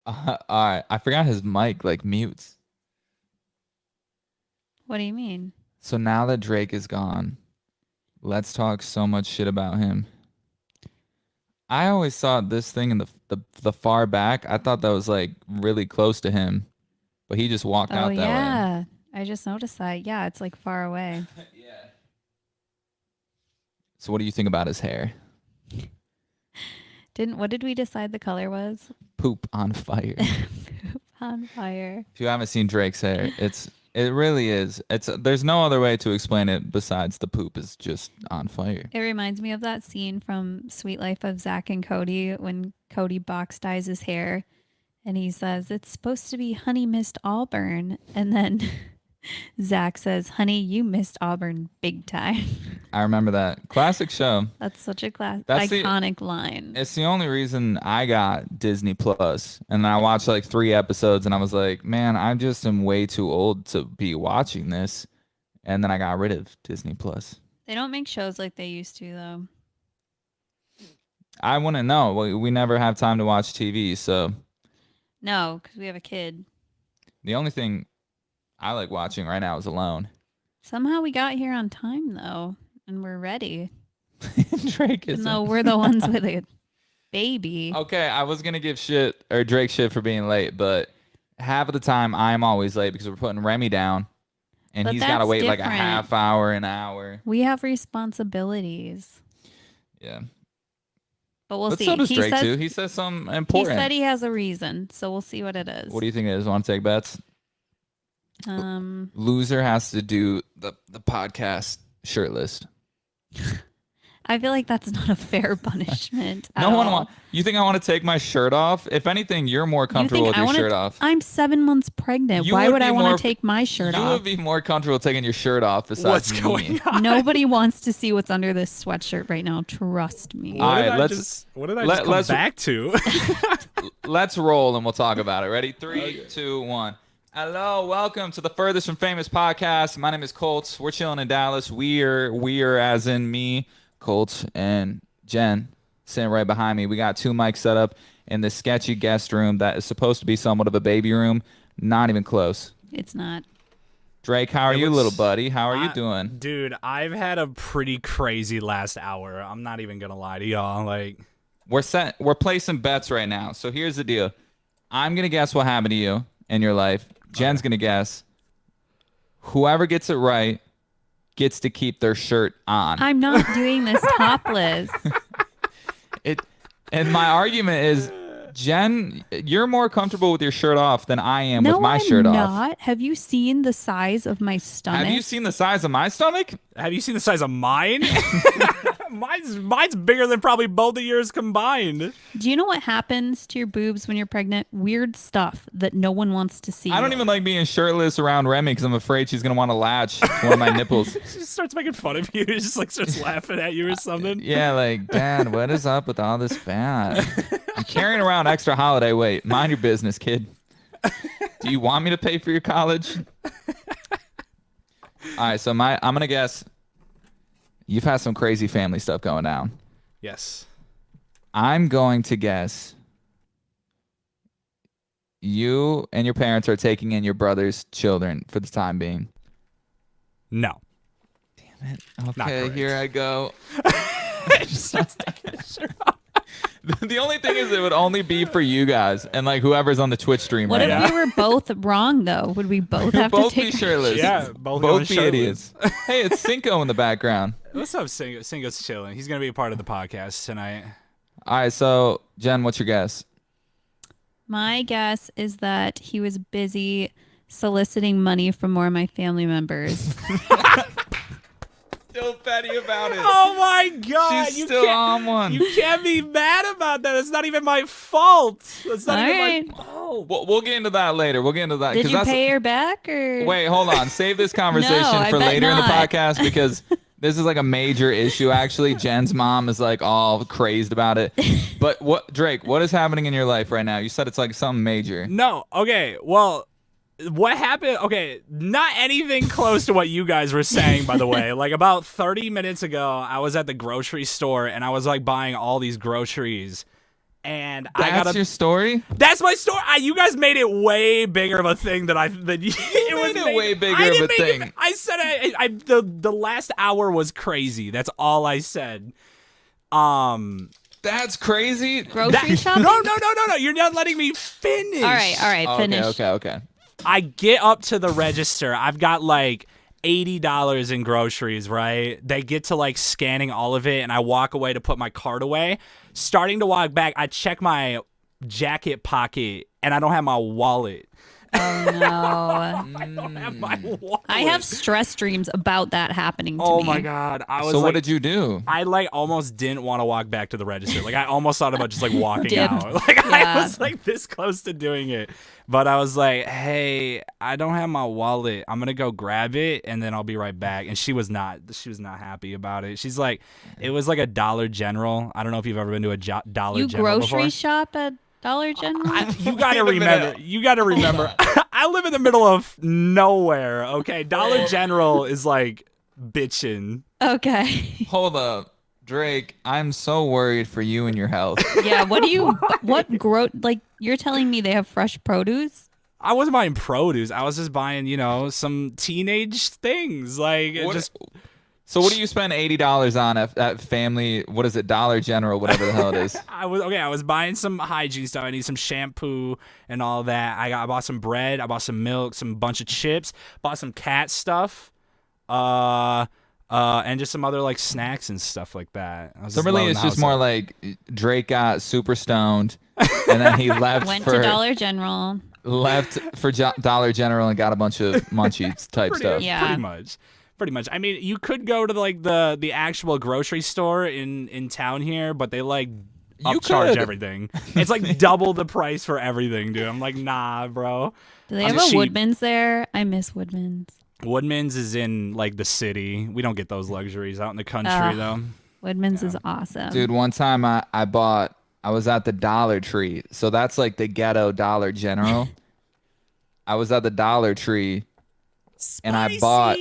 All right, I forgot his mic like mutes. What do you mean? So now that Drake is gone, let's talk so much shit about him. I always saw this thing in the far back. I thought that was like really close to him, but he just walked Oh out that way. yeah. I just noticed that. Yeah, it's like far away. Yeah. So what do you think about his hair? What did we decide the color was? Poop on fire. Poop on fire. If you haven't seen Drake's hair, it really is. There's no other way to explain it besides the poop is just on fire. It reminds me of that scene from Sweet Life of Zach and Cody when Cody box dyes his hair and he says, "It's supposed to be Honey Missed Auburn." And then Zach says, "Honey, you missed Auburn big time." I remember that. Classic show. That's such a That's iconic line. It's the only reason I got Disney Plus, and I watched like 3 episodes, and I was like, man, I just am way too old to be watching this. And then I got rid of Disney Plus. They don't make shows like they used to, though. I wouldn't know. We never have time to watch TV, so No, because we have a kid. the only thing I like watching right now is Alone. Somehow we got here on time, though, and we're ready. Drake is. Even though we're the ones with a baby. Okay, I was gonna give Drake shit for being late, but half of the time I'm always late because we're putting Remy down, and But he's got to that's wait like a different. half hour, an hour. We have responsibilities. Yeah, But we'll but see. so does He Drake says, too. He says something he important. said he has a reason, so we'll see what it is. What do you think it is? Want to take bets? Um, Loser has to do the podcast shirtless. I feel like that's not a fair punishment. No at one all. wants. You think I want to take my shirt off? If anything, you're more You comfortable think with your wanna- shirt off. I'm 7 months pregnant. You Why would would I be want more- to take my shirt You off? would be more comfortable taking your shirt off besides What's me. going on? Nobody wants to see what's under this sweatshirt right now. Trust me. All right, What did I let- just come let's- back to? Let's roll and we'll talk about it. Ready? 3, 2, 1. Hello, welcome to the Furthest from Famous podcast. My name is Colts. We're chilling in Dallas. We're as in me, Colts, and Jen sitting right behind me. We got 2 mics set up in this sketchy guest room that is supposed to be somewhat of a baby room. Not even close. It's not. Drake, how are you, little buddy? How are you doing? Dude, I've had a pretty crazy last hour. I'm not even gonna lie to y'all. Like, We're placing bets right now. So here's the deal. I'm gonna guess what happened to you in your life. Jen's gonna guess. Whoever gets it right gets to keep their shirt on. I'm not doing this topless. And my argument is, Jen, you're more comfortable with your shirt off than I am No, with my I'm shirt off. not. Have you seen the size of my stomach? Have you seen the size of my stomach? have you seen the size of mine? mine's bigger than probably both of yours combined. Do you know what happens to your boobs when you're pregnant? Weird stuff that no one wants to see. I don't even like being shirtless around Remy because I'm afraid she's gonna want to latch one of my nipples. She just starts making fun of you. She just like starts laughing at you or something. Yeah, like, Dad, what is up with all this fat? I'm carrying around extra holiday weight. Mind your business, kid. Do you want me to pay for your college? All right, so I'm gonna guess you've had some crazy family stuff going down. Yes. I'm going to guess you and your parents are taking in your brother's children for the time being. No. Damn it. Not Okay, correct. here I go. Just starts taking his shirt off. The only thing is it would only be for you guys and like whoever's on the Twitch stream What right if now. we were both wrong though? Would we both have Both to be take? shirtless. Yeah, both Both going be shirtless. idiots. Hey, it's Cinco in the background. What's up, Singo? Singo's chilling. He's gonna be a part of the podcast tonight. All right, so Jen, what's your guess? My guess is that he was busy soliciting money from more of my family members. Still petty about it. Oh my god! She's still on one. You can't be mad about that. It's not even my fault. It's not All even right. my fault. We'll get into that later. We'll get into that. Did 'cause you that's- pay her back or? Wait, hold on. Save this conversation No, I for bet later in the not. podcast because this is like a major issue. Actually, Jen's mom is like all crazed about it. But Drake? What is happening in your life right now? You said it's like something major. No. Okay. Well, what happened? Okay, not anything close to what you guys were saying, by the way. Like about 30 minutes ago, I was at the grocery store and I was like buying all these groceries. And That's your story? That's my story. You guys made it way bigger of a thing than you. It made it way bigger I of didn't a make thing. It, I said the last hour was crazy. That's all I said. That's crazy. Grocery shopping? No. You're not letting me finish. All right. Finish. Okay. I get up to the register. I've got like $80 in groceries, right? They get to like scanning all of it, and I walk away to put my cart away. Starting to walk back, I check my jacket pocket, and I don't have my wallet. Oh no. I don't have my wallet. I have stress dreams about that happening to me. Oh my god! So what did you do? I like almost didn't want to walk back to the register. Like I almost thought about just like walking Dipped. out. Like I Yeah. was like this close to doing it, but I was like, "Hey, I don't have my wallet. I'm gonna go grab it and then I'll be right back." And she was not happy about it. She's like, "It was like a Dollar General. I don't know if you've ever been to a Dollar You General grocery before. shop at Dollar General? You gotta Wait a remember. minute. You gotta remember. I live in the middle of nowhere. Okay, Dollar General is like bitching. Okay. Hold up. Drake, I'm so worried for you and your health. Yeah, like you're telling me they have fresh produce? I wasn't buying produce. I was just buying, some teenage things. Like So what do you spend $80 on at family? What is it? Dollar General, whatever the hell it is. I was buying some hygiene stuff. I need some shampoo and all that. I bought some bread. I bought some milk, some bunch of chips. Bought some cat stuff. And just some other like snacks and stuff like that. So really, it's just more like Drake got super stoned, and then he left Went for to Dollar General. Dollar General and got a bunch of munchies type stuff. Yeah. Pretty much. I mean, you could go to like the actual grocery store in town here, but they like upcharge could. everything. It's like double the price for everything, dude. I'm like, nah, bro. Do they have a Woodman's there? I miss Woodman's. Woodman's is in like the city. We don't get those luxuries out in the country though. Woodman's is awesome. Dude, one time I was at the Dollar Tree. So that's like the ghetto Dollar General. I was at the Dollar Tree and I bought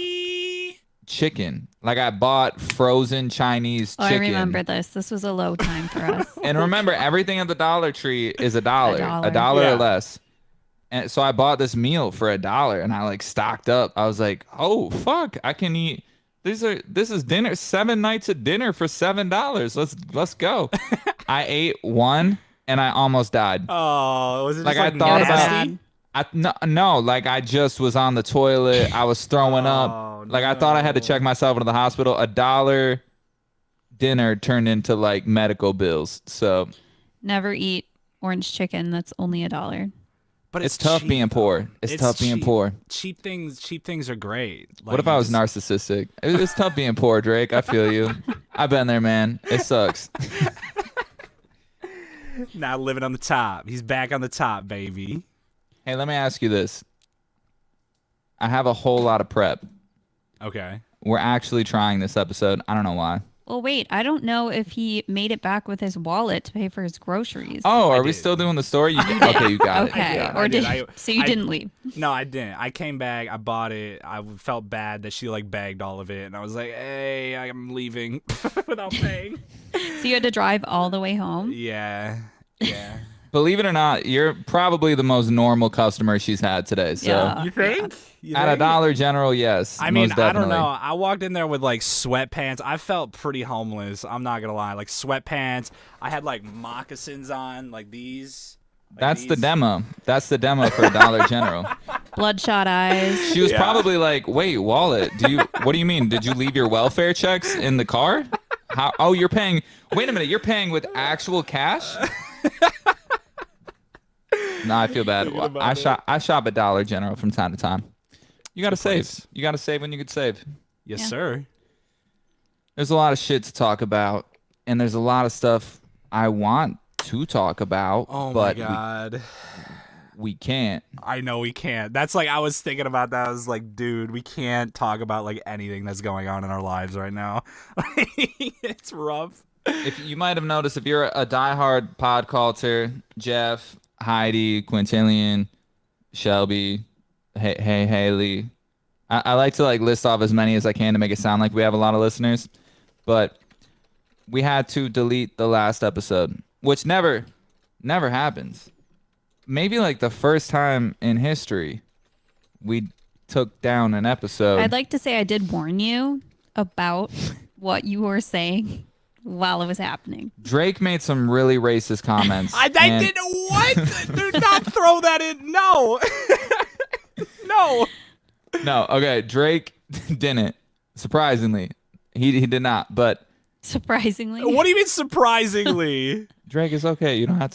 chicken. Like I bought frozen Chinese chicken. I remember this. This was a low time for us. And remember, everything at the Dollar Tree is $1. $1 Yeah. or less. And so I bought this meal for $1 and I like stocked up. I was like, oh fuck, I can eat. This is dinner, 7 nights of dinner for $7. Let's go. I ate one and I almost died. Oh, was it just Like, like I thought nasty? No, like I just was on the toilet. I was throwing up. Oh, Like I thought I had to check myself into the hospital. $1 dinner turned into like medical bills. So Never eat orange chicken that's only $1. But it's tough cheap, being poor. though. It's tough being cheap. poor. Cheap things are great. Like, What if I was narcissistic? It's tough being poor, Drake. I feel you. I've been there, man. It sucks. Now living on the top. He's back on the top, baby. Hey, let me ask you this. I have a whole lot of prep. Okay. We're actually trying this episode. I don't know why. Well, wait. I don't know if he made it back with his wallet to pay for his groceries. Oh, are we did. still doing the story? Okay, you got it. Okay. I Or did. did so you I- didn't leave? No, I didn't. I came back. I bought it. I felt bad that she like bagged all of it, and I was like, "Hey, I'm leaving without paying." So you had to drive all the way home? Yeah. Believe it or not, you're probably the most normal customer she's had today. So Yeah. You think? at a Dollar General, yes. I mean, most I don't definitely. know. I walked in there with like sweatpants. I felt pretty homeless. I'm not gonna lie. Like sweatpants. I had like moccasins on, like these. That's the demo. That's the demo for Dollar General. Bloodshot eyes. She was Yeah. probably like, "Wait, wallet? What do you mean? Did you leave your welfare checks in the car? How? Oh, you're paying. Wait a minute, you're paying with actual cash?" No, I feel bad. I shop at Dollar General from time to time. You gotta save. place. You gotta save when you could save. Yes, Yeah. sir. There's a lot of shit to talk about, and there's a lot of stuff I want to talk about, Oh my but god. we can't. I know we can't. That's like I was thinking about that. I was like, dude, we can't talk about like anything that's going on in our lives right now. It's rough. If you might have noticed, if you're a diehard pod culture, Jeff, Heidi, Quintillion, Shelby, Haley. I like to like list off as many as I can to make it sound like we have a lot of listeners, but we had to delete the last episode, which never Never happens. Maybe like the first time in history we took down an episode. I'd like to say I did warn you about what you were saying while it was happening. Drake made some really racist comments. I didn't. What? Do not throw that in. No. No. No, okay, Drake didn't. Surprisingly, he did not. But Surprisingly. What do you mean surprisingly? Drake is okay. You don't have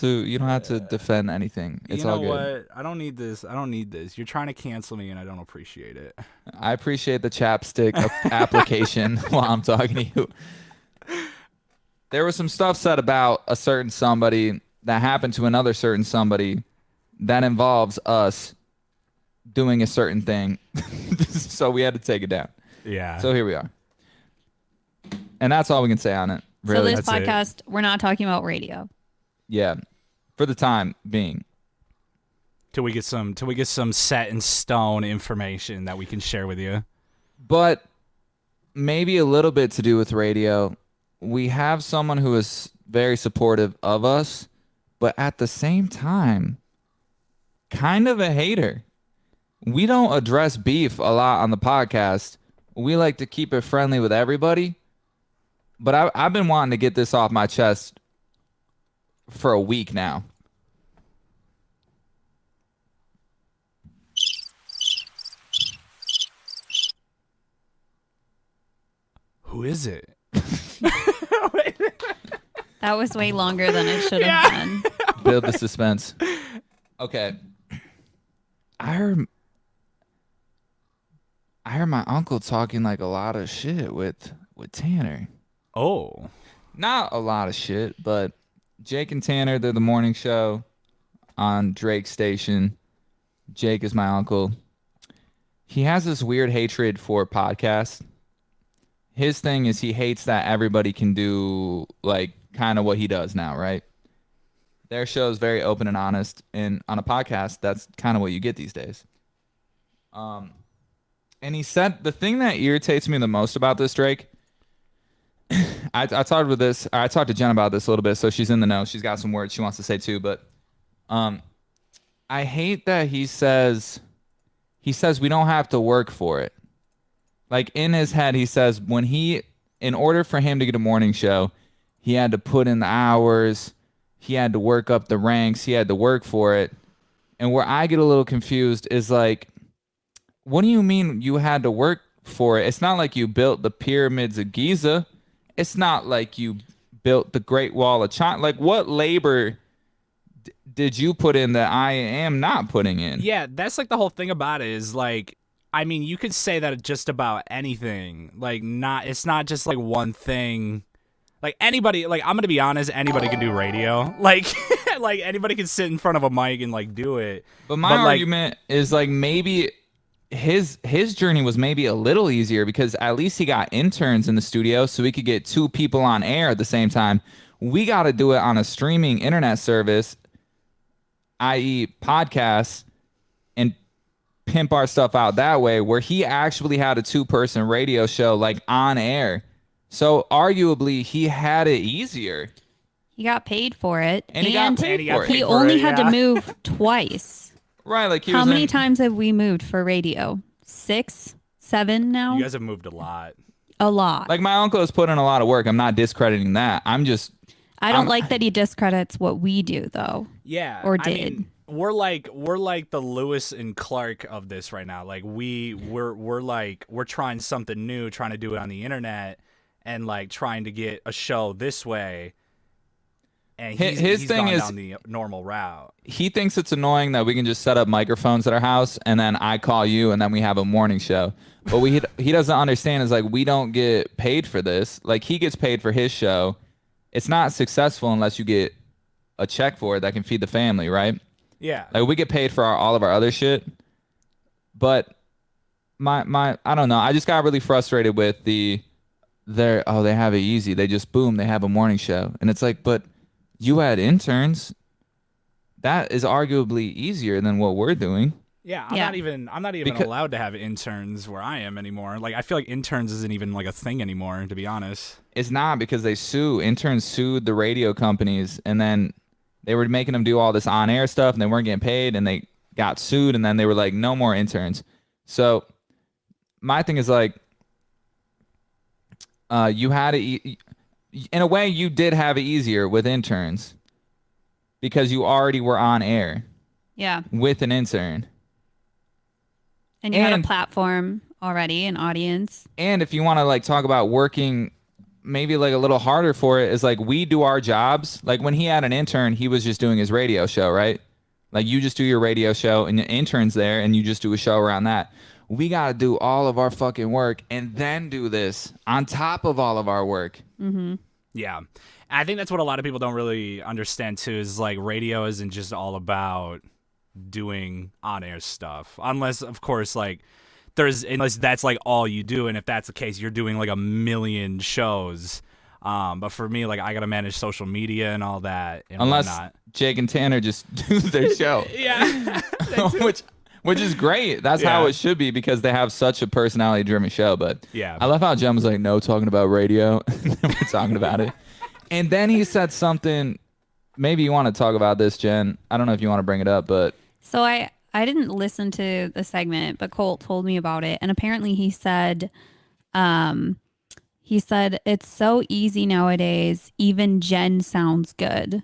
to defend anything. It's you know all good. what? I don't need this. You're trying to cancel me, and I don't appreciate it. I appreciate the chapstick application while I'm talking to you. There was some stuff said about a certain somebody that happened to another certain somebody that involves us doing a certain thing. So we had to take it down. Yeah. So here we are. And that's all we can say on it. So Really. this podcast, we're not talking about radio. Yeah. For the time being. Till we get some set in stone information that we can share with you. But maybe a little bit to do with radio. We have someone who is very supportive of us, but at the same time, kind of a hater. We don't address beef a lot on the podcast. We like to keep it friendly with everybody. But I've been wanting to get this off my chest for a week now. Who is it? That was way longer than it should have been. Build the suspense. Okay. I heard my uncle talking like a lot of shit with Tanner. Oh. Not a lot of shit, but Jake and Tanner, they're the morning show on Drake's station. Jake is my uncle. He has this weird hatred for podcasts. His thing is he hates that everybody can do like kind of what he does now, right? Their show is very open and honest, and on a podcast, that's kind of what you get these days. And he said the thing that irritates me the most about this, Drake. I talked to Jen about this a little bit, so she's in the know. She's got some words she wants to say too, but I hate that he says we don't have to work for it. Like in his head, he says in order for him to get a morning show, he had to put in the hours, he had to work up the ranks, he had to work for it. And where I get a little confused is like, what do you mean you had to work for it? It's not like you built the pyramids of Giza. It's not like you built the Great Wall of China. Like, what labor did you put in that I am not putting in? Yeah, that's like the whole thing about it is like, I mean, you could say that just about anything. Like, it's not just like one thing. Like anybody, like I'm gonna be honest, anybody can do radio. Like, like anybody can sit in front of a mic and like do it. But my argument is like maybe his journey was maybe a little easier because at least he got interns in the studio so we could get two people on air at the same time. We got to do it on a streaming internet service, i.e. podcasts, and pimp our stuff out that way, where he actually had a 2-person radio show like on air. So arguably he had it easier. He got paid for it. And he got paid for it. He only had to move twice. Right, like how many times have we moved for radio? 6, 7 now? You guys have moved a lot. A lot. Like my uncle has put in a lot of work. I'm not discrediting that. I don't like that he discredits what we do though. Yeah. Or did. I mean, we're like the Lewis and Clark of this right now. Like we're trying something new, trying to do it on the internet and like trying to get a show this way. And he's thing is down the normal route. He thinks it's annoying that we can just set up microphones at our house and then I call you and then we have a morning show. But he doesn't understand is like we don't get paid for this. Like he gets paid for his show. It's not successful unless you get a check for it that can feed the family, right? Yeah. Like we get paid for all of our other shit. But my I don't know. I just got really frustrated with they have it easy. They just they have a morning show. And it's like, but you had interns. That is arguably easier than what we're doing. Yeah, I'm not even allowed to have interns where I am anymore. Like I feel like interns isn't even like a thing anymore, to be honest. It's not because they sue. Interns sued the radio companies and then they were making them do all this on-air stuff, and they weren't getting paid, and they got sued, and then they were like, no more interns. So my thing is like, you had it, in a way, you did have it easier with interns because you already were on air Yeah. with an intern. And you had a And- platform already, an audience. And if you want to like talk about working maybe like a little harder for it, is like we do our jobs. Like when he had an intern, he was just doing his radio show, right? Like you just do your radio show and the intern's there and you just do a show around that. We got to do all of our fucking work and then do this on top of all of our work. Yeah. I think that's what a lot of people don't really understand too, is like radio isn't just all about doing on-air stuff. Unless, of course, like unless that's like all you do, and if that's the case, you're doing like a million shows. But for me, like I gotta manage social media and all that and Unless whatnot. Jake and Tanner just do their show. Yeah. which is great. That's how Yeah. it should be because they have such a personality-driven show. But Yeah. I love how Jen was like, no, talking about radio. We're talking about it. And then he said something. Maybe you want to talk about this, Jen. I don't know if you want to bring it up, but So I didn't listen to the segment, but Colt told me about it. And apparently he said it's so easy nowadays. Even Jen sounds good.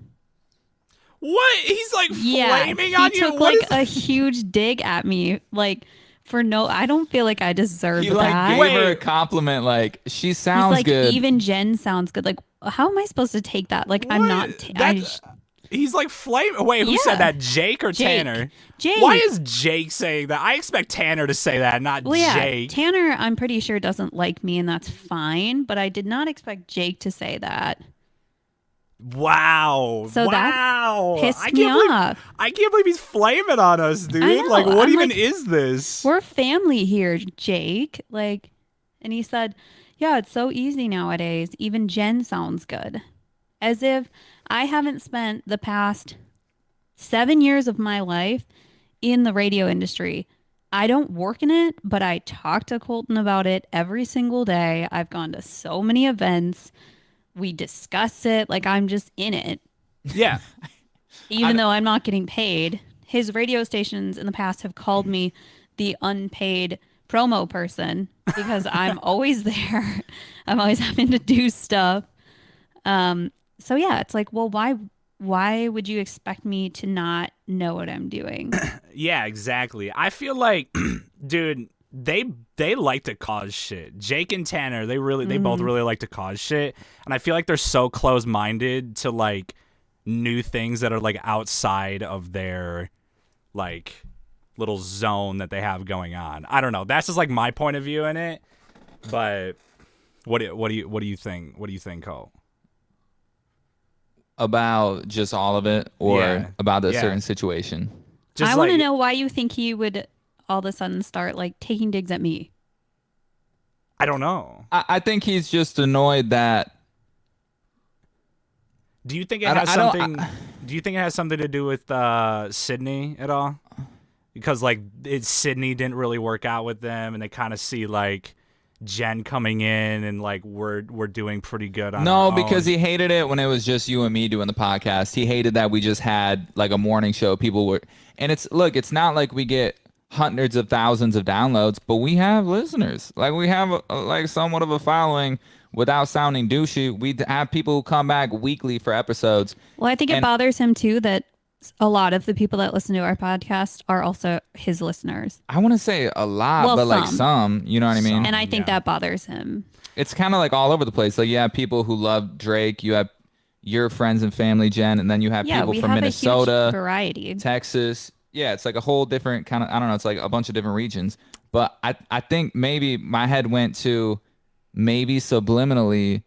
What? He's like Yeah, flaming he on you. took What like is- a huge dig at me, like for no. I don't feel like I deserved he like that. gave her a Wait. compliment. Like she He's sounds like, good. even Jen sounds good. Like, how am I supposed to take that? Like, I'm not. What? I That's- He's like flaming. Wait, who Yeah. said that? Jake or Jake. Tanner? Jake. Why is Jake saying that? I expect Tanner to say that, not Well, yeah, Jake. Tanner, I'm pretty sure doesn't like me, and that's fine. But I did not expect Jake to say that. Wow. So that wow. pissed I me can't believe, off. I can't believe he's flaming on us, dude. I know, Like, what I'm even like, is this? We're family here, Jake. Like, and he said, yeah, it's so easy nowadays. Even Jen sounds good. As if I haven't spent the past 7 years of my life in the radio industry. I don't work in it, but I talk to Colton about it every single day. I've gone to so many events. We discuss it. Like, I'm just in it, Yeah. even though I'm not getting paid. His radio stations in the past have called me the unpaid promo person because I'm always there. I'm always having to do stuff. So yeah, it's like, well, why would you expect me to not know what I'm doing? Yeah, exactly. I feel like, dude, they like to cause shit. Jake and Tanner, they both really like to cause shit, and I feel like they're so close-minded to like new things that are like outside of their like little zone that they have going on. I don't know. That's just like my point of view in it. But what do you think? What do you think, Cole? about just all of it or Yeah. about a Yeah. certain situation. Just I want to like- know why you think he would all of a sudden start like taking digs at me. I don't know. I think he's just annoyed that Do you think it I has don't- something? Do you think it has something to do with Sydney at all? Because like Sydney didn't really work out with them, and they kind of see like Jen coming in, and like we're doing pretty good on. no, our because own. he hated it when it was just you and me doing the podcast. He hated that we just had like a morning show. People were, and it's not like we get hundreds of thousands of downloads, but we have listeners. Like we have like somewhat of a following. Without sounding douchey, we have people who come back weekly for episodes. Well, I think it And- bothers him too that a lot of the people that listen to our podcast are also his listeners. I want to say a lot, Well, but like some. some, you know what I mean? And I think Yeah. that bothers him. It's kind of like all over the place. Like you have people who love Drake, you have your friends and family, Jen, and then you have Yeah, people we from have a Minnesota, huge variety. Texas. Yeah, it's like a whole different kind of, I don't know, it's like a bunch of different regions. But I think maybe my head went to maybe subliminally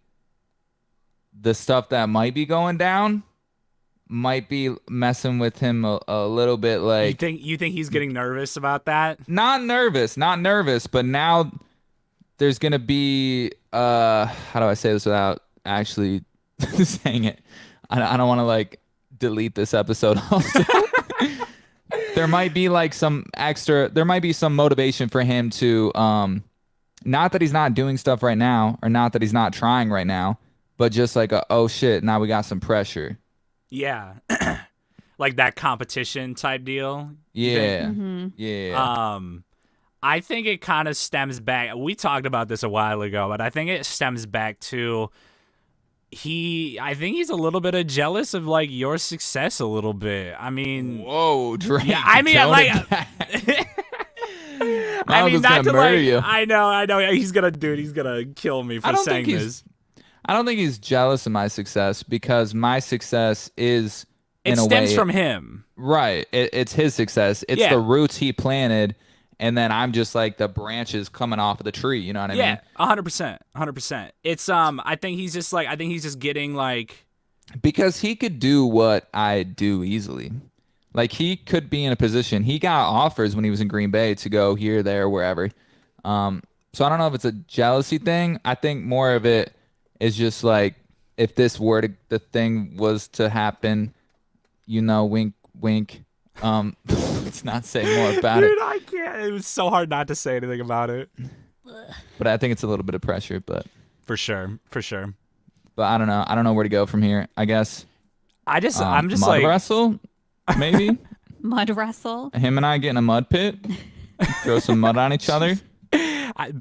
the stuff that might be going down might be messing with him a little bit. Like you think he's getting nervous about that? not nervous, but now there's gonna be how do I say this without actually saying it? I don't want to like delete this episode also. There might be like some motivation for him to not that he's not doing stuff right now or not that he's not trying right now, but just like oh shit, now we got some pressure. Yeah. like that competition type deal. Yeah. Mm-hmm. Yeah. I think it kind of stems back. We talked about this a while ago, but I think it stems back to I think he's a little bit of jealous of like your success a little bit. I mean, Whoa, Drake. yeah, I mean, tone like, it back. I mean, not to murder like, you. I know, he's gonna kill me for saying this. I don't think he's jealous of my success because my success is It in a stems way from him. right. It's his success. It's Yeah. the roots he planted, and then I'm just like the branches coming off of the tree. You know what I mean? Yeah, 100%. It's I think he's just getting like, Because he could do what I do easily. Like he could be in a position. He got offers when he was in Green Bay to go here, there, wherever. So I don't know if it's a jealousy thing. I think more of it is just like if the thing was to happen, wink, wink. Let's not say more about dude, it. I can't. It was so hard not to say anything about it. But I think it's a little bit of pressure. But For sure. I don't know. I don't know where to go from here. I guess I'm just mud like, wrestle, maybe. Mud wrestle. Him and I get in a mud pit, throw some mud on each other.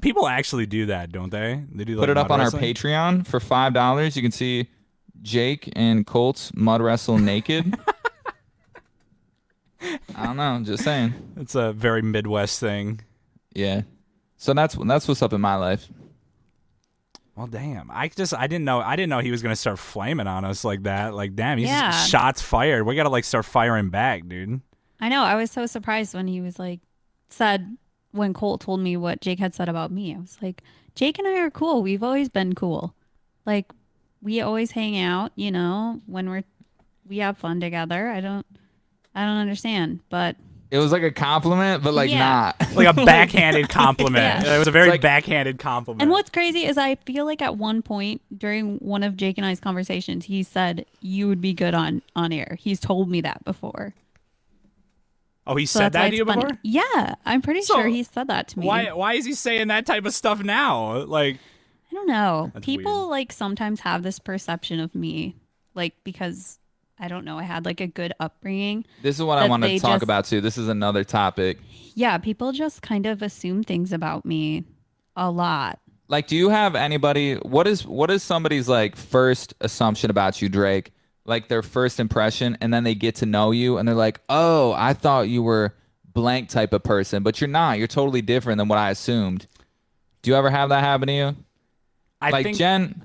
people actually do that, don't they? They do. Put like, it up mud on our wrestling? Patreon for $5. You can see Jake and Colts mud wrestle naked. I don't know. I'm just saying. It's a very Midwest thing. Yeah. So that's what's up in my life. Well, damn. I didn't know he was gonna start flaming on us like that. Like, damn, he's Yeah. shots fired. We gotta like start firing back, dude. I know. I was so surprised when he was like, when Colt told me what Jake had said about me. I was like, Jake and I are cool. We've always been cool. Like, we always hang out, when we have fun together. I don't understand, but It was like a compliment, but like Yeah. not. Like a backhanded compliment. Yeah. It was a very It's like- backhanded compliment. and what's crazy is I feel like at one point during one of Jake and I's conversations, he said you would be good on air. He's told me that before. Oh, he So said that's that why to you it's funny. before? Yeah, I'm pretty So, sure he said that to me. Why is he saying that type of stuff now? Like, I don't know. That's People weird. like sometimes have this perception of me, like because I don't know, I had like a good upbringing. This is what I That want to they talk just- about too. This is another topic. Yeah, people just kind of assume things about me a lot. Like, do you have anybody? What is somebody's like first assumption about you, Drake? Like their first impression, and then they get to know you, and they're like, "Oh, I thought you were blank type of person, but you're not. You're totally different than what I assumed." Do you ever have that happen to you? I think Jen.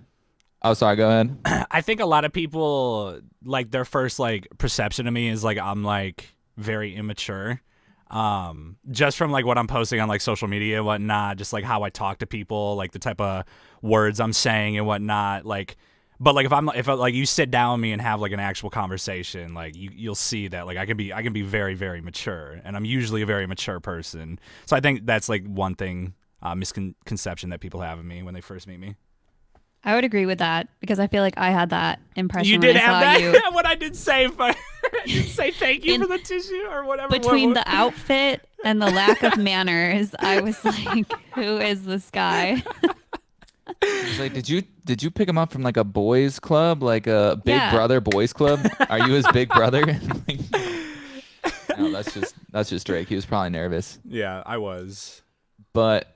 Oh, sorry. Go ahead. I think a lot of people like their first like perception of me is like I'm like very immature. Just from like what I'm posting on like social media and whatnot, just like how I talk to people, like the type of words I'm saying and whatnot. Like, but like if like you sit down with me and have like an actual conversation, like you'll see that like I can be very, very mature, and I'm usually a very mature person. So I think that's like one thing misconception that people have of me when they first meet me. I would agree with that because I feel like I had that impression You when did I have saw that. you. What I did say, I did say thank you In- for the tissue or whatever. Between What- the outfit and the lack of manners, I was like, "Who is this guy?" It's like, did you pick him up from like a boys club, like a Big Yeah. Brother boys club? Are you his big brother? Like, no, that's just Drake. He was probably nervous, Yeah, I was. but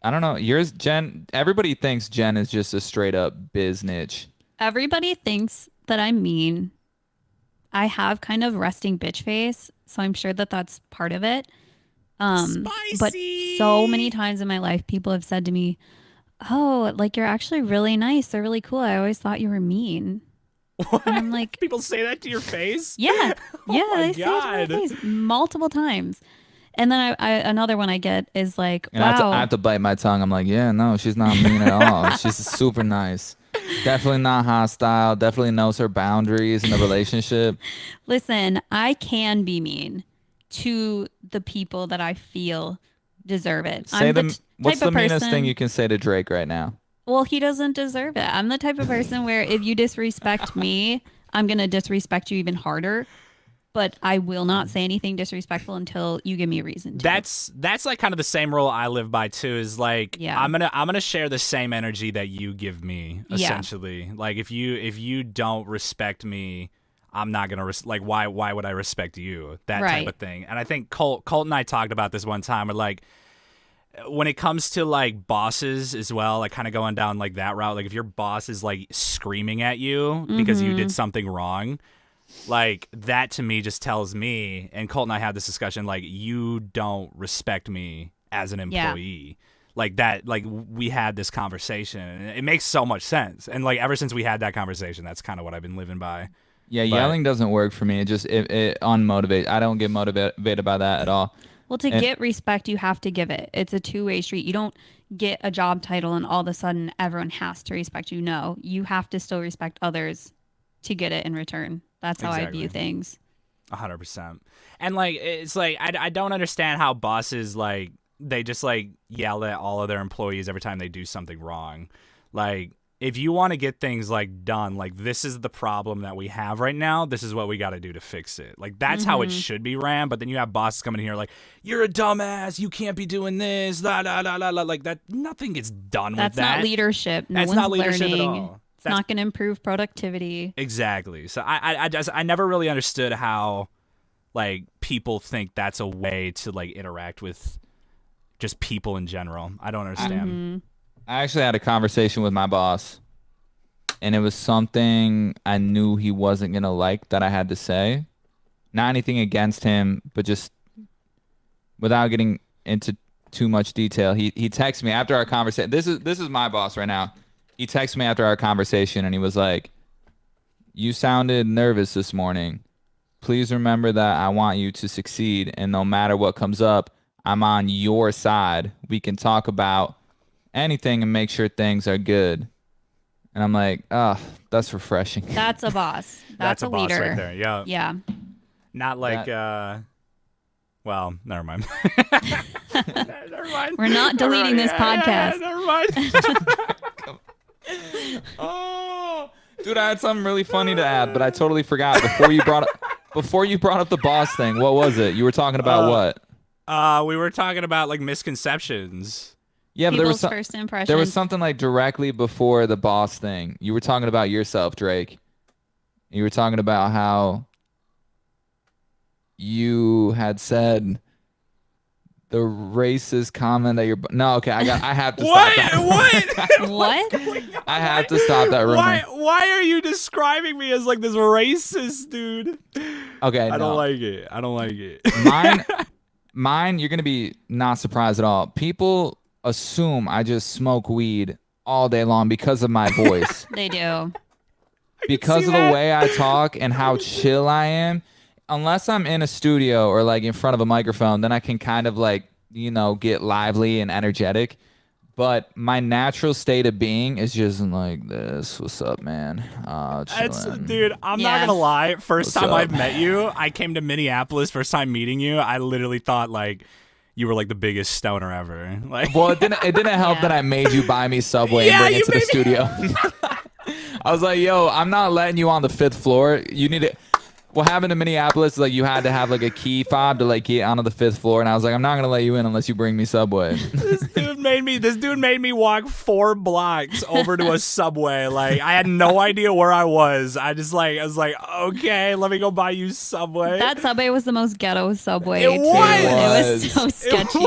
I don't know. Yours, Jen. Everybody thinks Jen is just a straight up biznitch. Everybody thinks that I'm mean. I have kind of resting bitch face, so I'm sure that that's part of it. But so many times in my life, people have said to me, "Oh, like you're actually really nice. They're really cool. I always thought you were mean." What? And I'm like, People say that to your face? "Yeah, yeah." my They say it to my God. face multiple times. And then I another one I get is like, And I "Wow, have to bite my tongue. I'm like, yeah, no, she's not mean at all. She's super nice. Definitely not hostile. Definitely knows her boundaries in the relationship. listen, I can be mean to the people that I feel deserve it." Say I'm the what's type the of meanest person- thing you can say to Drake right now? Well, he doesn't deserve it. I'm the type of person where if you disrespect me, I'm going to disrespect you even harder. But I will not say anything disrespectful until you give me a reason to. That's like kind of the same rule I live by too. Is like Yeah. I'm gonna share the same energy that you give me. Yeah. Essentially, like if you don't respect me, I'm not gonna like why would I respect you, that Right. type of thing. And I think Colt and I talked about this one time, where like when it comes to like bosses as well, like kind of going down like that route, like if your boss is like screaming at you because you did something wrong, like that to me just tells me, and Colt and I had this discussion, like you don't respect me as an employee. Like that, like we had this conversation, and it makes so much sense. And like ever since we had that conversation, that's kind of what I've been living by. Yeah, yelling doesn't work for me. It unmotivates. I don't get motivated by that at all. Well, to get respect, you have to give it. It's a two-way street. You don't get a job title and all of a sudden everyone has to respect you. No, you have to still respect others to get it in return. That's how I view things. 100%. And like it's like I don't understand how bosses like they just like yell at all of their employees every time they do something wrong. Like if you want to get things like done, like this is the problem that we have right now, this is what we got to do to fix it. Like that's how it should be ran. But then you have bosses coming in here like, you're a dumbass, you can't be doing this, la la la la la. Like that, nothing gets done with that. That's not leadership. No That's one's not leadership learning. at all. It's not going to improve productivity. Exactly. So I never really understood how like people think that's a way to like interact with just people in general. I don't understand. I actually had a conversation with my boss, and it was something I knew he wasn't going to like that I had to say. Not anything against him, but just without getting into too much detail, he texted me after our conversation. This is my boss right now. He texted me after our conversation, and he was like, "You sounded nervous this morning. Please remember that I want you to succeed, and no matter what comes up, I'm on your side. We can talk about anything and make sure things are good." And I'm like, oh, that's refreshing. That's a boss. That's a boss leader. right there. Yeah. Yeah. Not like well, never mind. Never mind. We're not deleting this podcast. Never mind. Oh, dude, I had something really funny to add, but I totally forgot. Before you brought up the boss thing, what was it? You were talking about what? We were talking about like misconceptions. Yeah, but People's first impression. there was something like directly before the boss thing. You were talking about yourself, Drake. You were talking about how you had said the racist comment that you're. No, okay, I have to stop that. What? I have to stop that rumor. Why are you describing me as like this racist dude? Okay, I don't like it. I don't like it. Mine, you're gonna be not surprised at all. People assume I just smoke weed all day long because of my voice. They do. Because of the way I talk and how chill I am. Unless I'm in a studio or like in front of a microphone, then I can kind of like, get lively and energetic. But my natural state of being is just like this. What's up, man? Dude, I'm not gonna lie. First What's time up? I've met you, I came to Minneapolis. First time meeting you, I literally thought like you were like the biggest stoner ever. Like, Well, it didn't help that I made you buy me Subway and Yeah, bring it you to the made studio. I was like, yo, I'm not letting you on the 5th floor. You need it. What happened in Minneapolis is like you had to have like a key fob to like get onto the 5th floor, and I was like, I'm not gonna let you in unless you bring me Subway. this dude made me walk 4 blocks over to a Subway. Like I had no idea where I was. I was like, okay, let me go buy you Subway. That Subway was the most ghetto Subway. It too. was. It was so sketchy.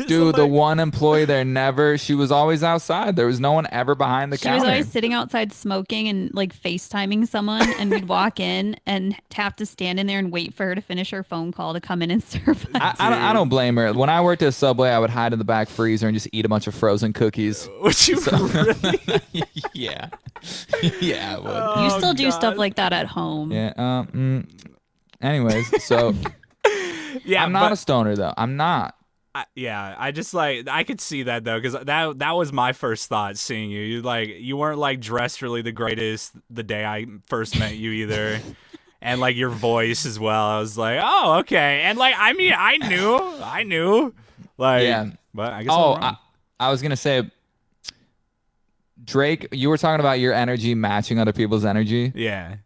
Dude, the one employee there she was always outside. There was no one ever behind the She counter. was always sitting outside smoking and like FaceTiming someone, and we'd walk in and have to stand in there and wait for her to finish her phone call to come in and serve us. I don't blame her. When I worked at Subway, I would hide in the back freezer and just eat a bunch of frozen cookies. Would you really? Yeah. Yeah, I would. You still do stuff like that at home. Yeah. Anyways, so Yeah, I'm not a stoner though. I'm not. I just like I could see that though, because that was my first thought seeing you. You weren't like dressed really the greatest the day I first met you either. And like your voice as well. I was like, oh, okay. And like I mean I knew. Like Yeah. But I guess I'm wrong. I was gonna say, Drake, you were talking about your energy matching other people's energy. Yeah.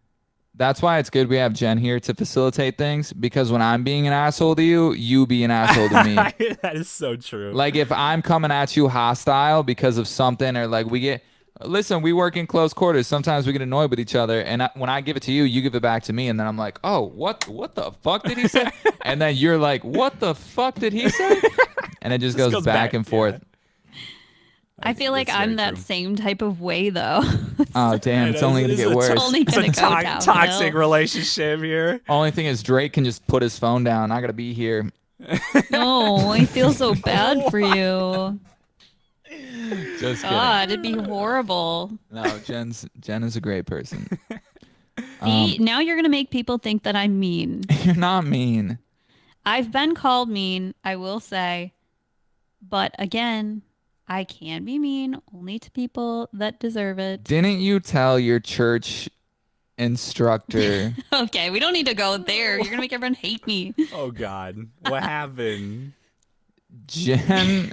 That's why it's good we have Jen here to facilitate things, because when I'm being an asshole to you, you be an asshole to me. That is so true. Like if I'm coming at you hostile because of something, or like we get Listen, we work in close quarters. Sometimes we get annoyed with each other, and when I give it to you, you give it back to me, and then I'm like, oh, what the fuck did he say? And then you're like, what the fuck did he say? And it just goes back and forth. I feel like I'm that same type of way, though. Oh, damn. It's only going to get worse. It's only going to go downhill. Toxic relationship here. Only thing is Drake can just put his phone down. I got to be here. No, I feel so bad for you. Just kidding. God, it'd be horrible. No, Jen is a great person. See, now you're going to make people think that I'm mean. You're not mean. I've been called mean, I will say. But again, I can be mean only to people that deserve it. Didn't you tell your church instructor? Okay, we don't need to go there. You're going to make everyone hate me. Oh, God. What happened? Jen...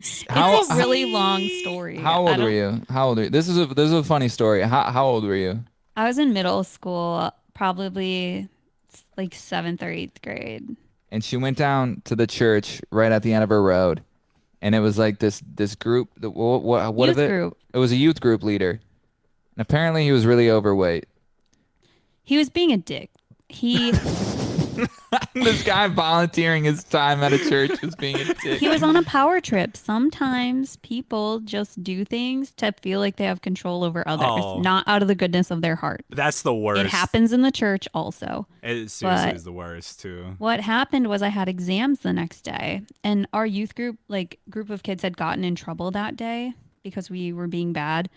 It's a really long story. How old were you? This is a funny story. How old were you? I was in middle school, probably like 7th or 8th grade. And she went down to the church right at the end of her road, and it was like this group. What youth of it? Group. It was a youth group leader, and apparently he was really overweight. He was being a dick. This guy volunteering his time at a church was being a dick. He was on a power trip. Sometimes people just do things to feel like they have control over others, not out of the goodness of their heart. That's the worst. It happens in the church also. It seriously is the worst too. What happened was I had exams the next day, and our youth group, group of kids, had gotten in trouble that day because we were being bad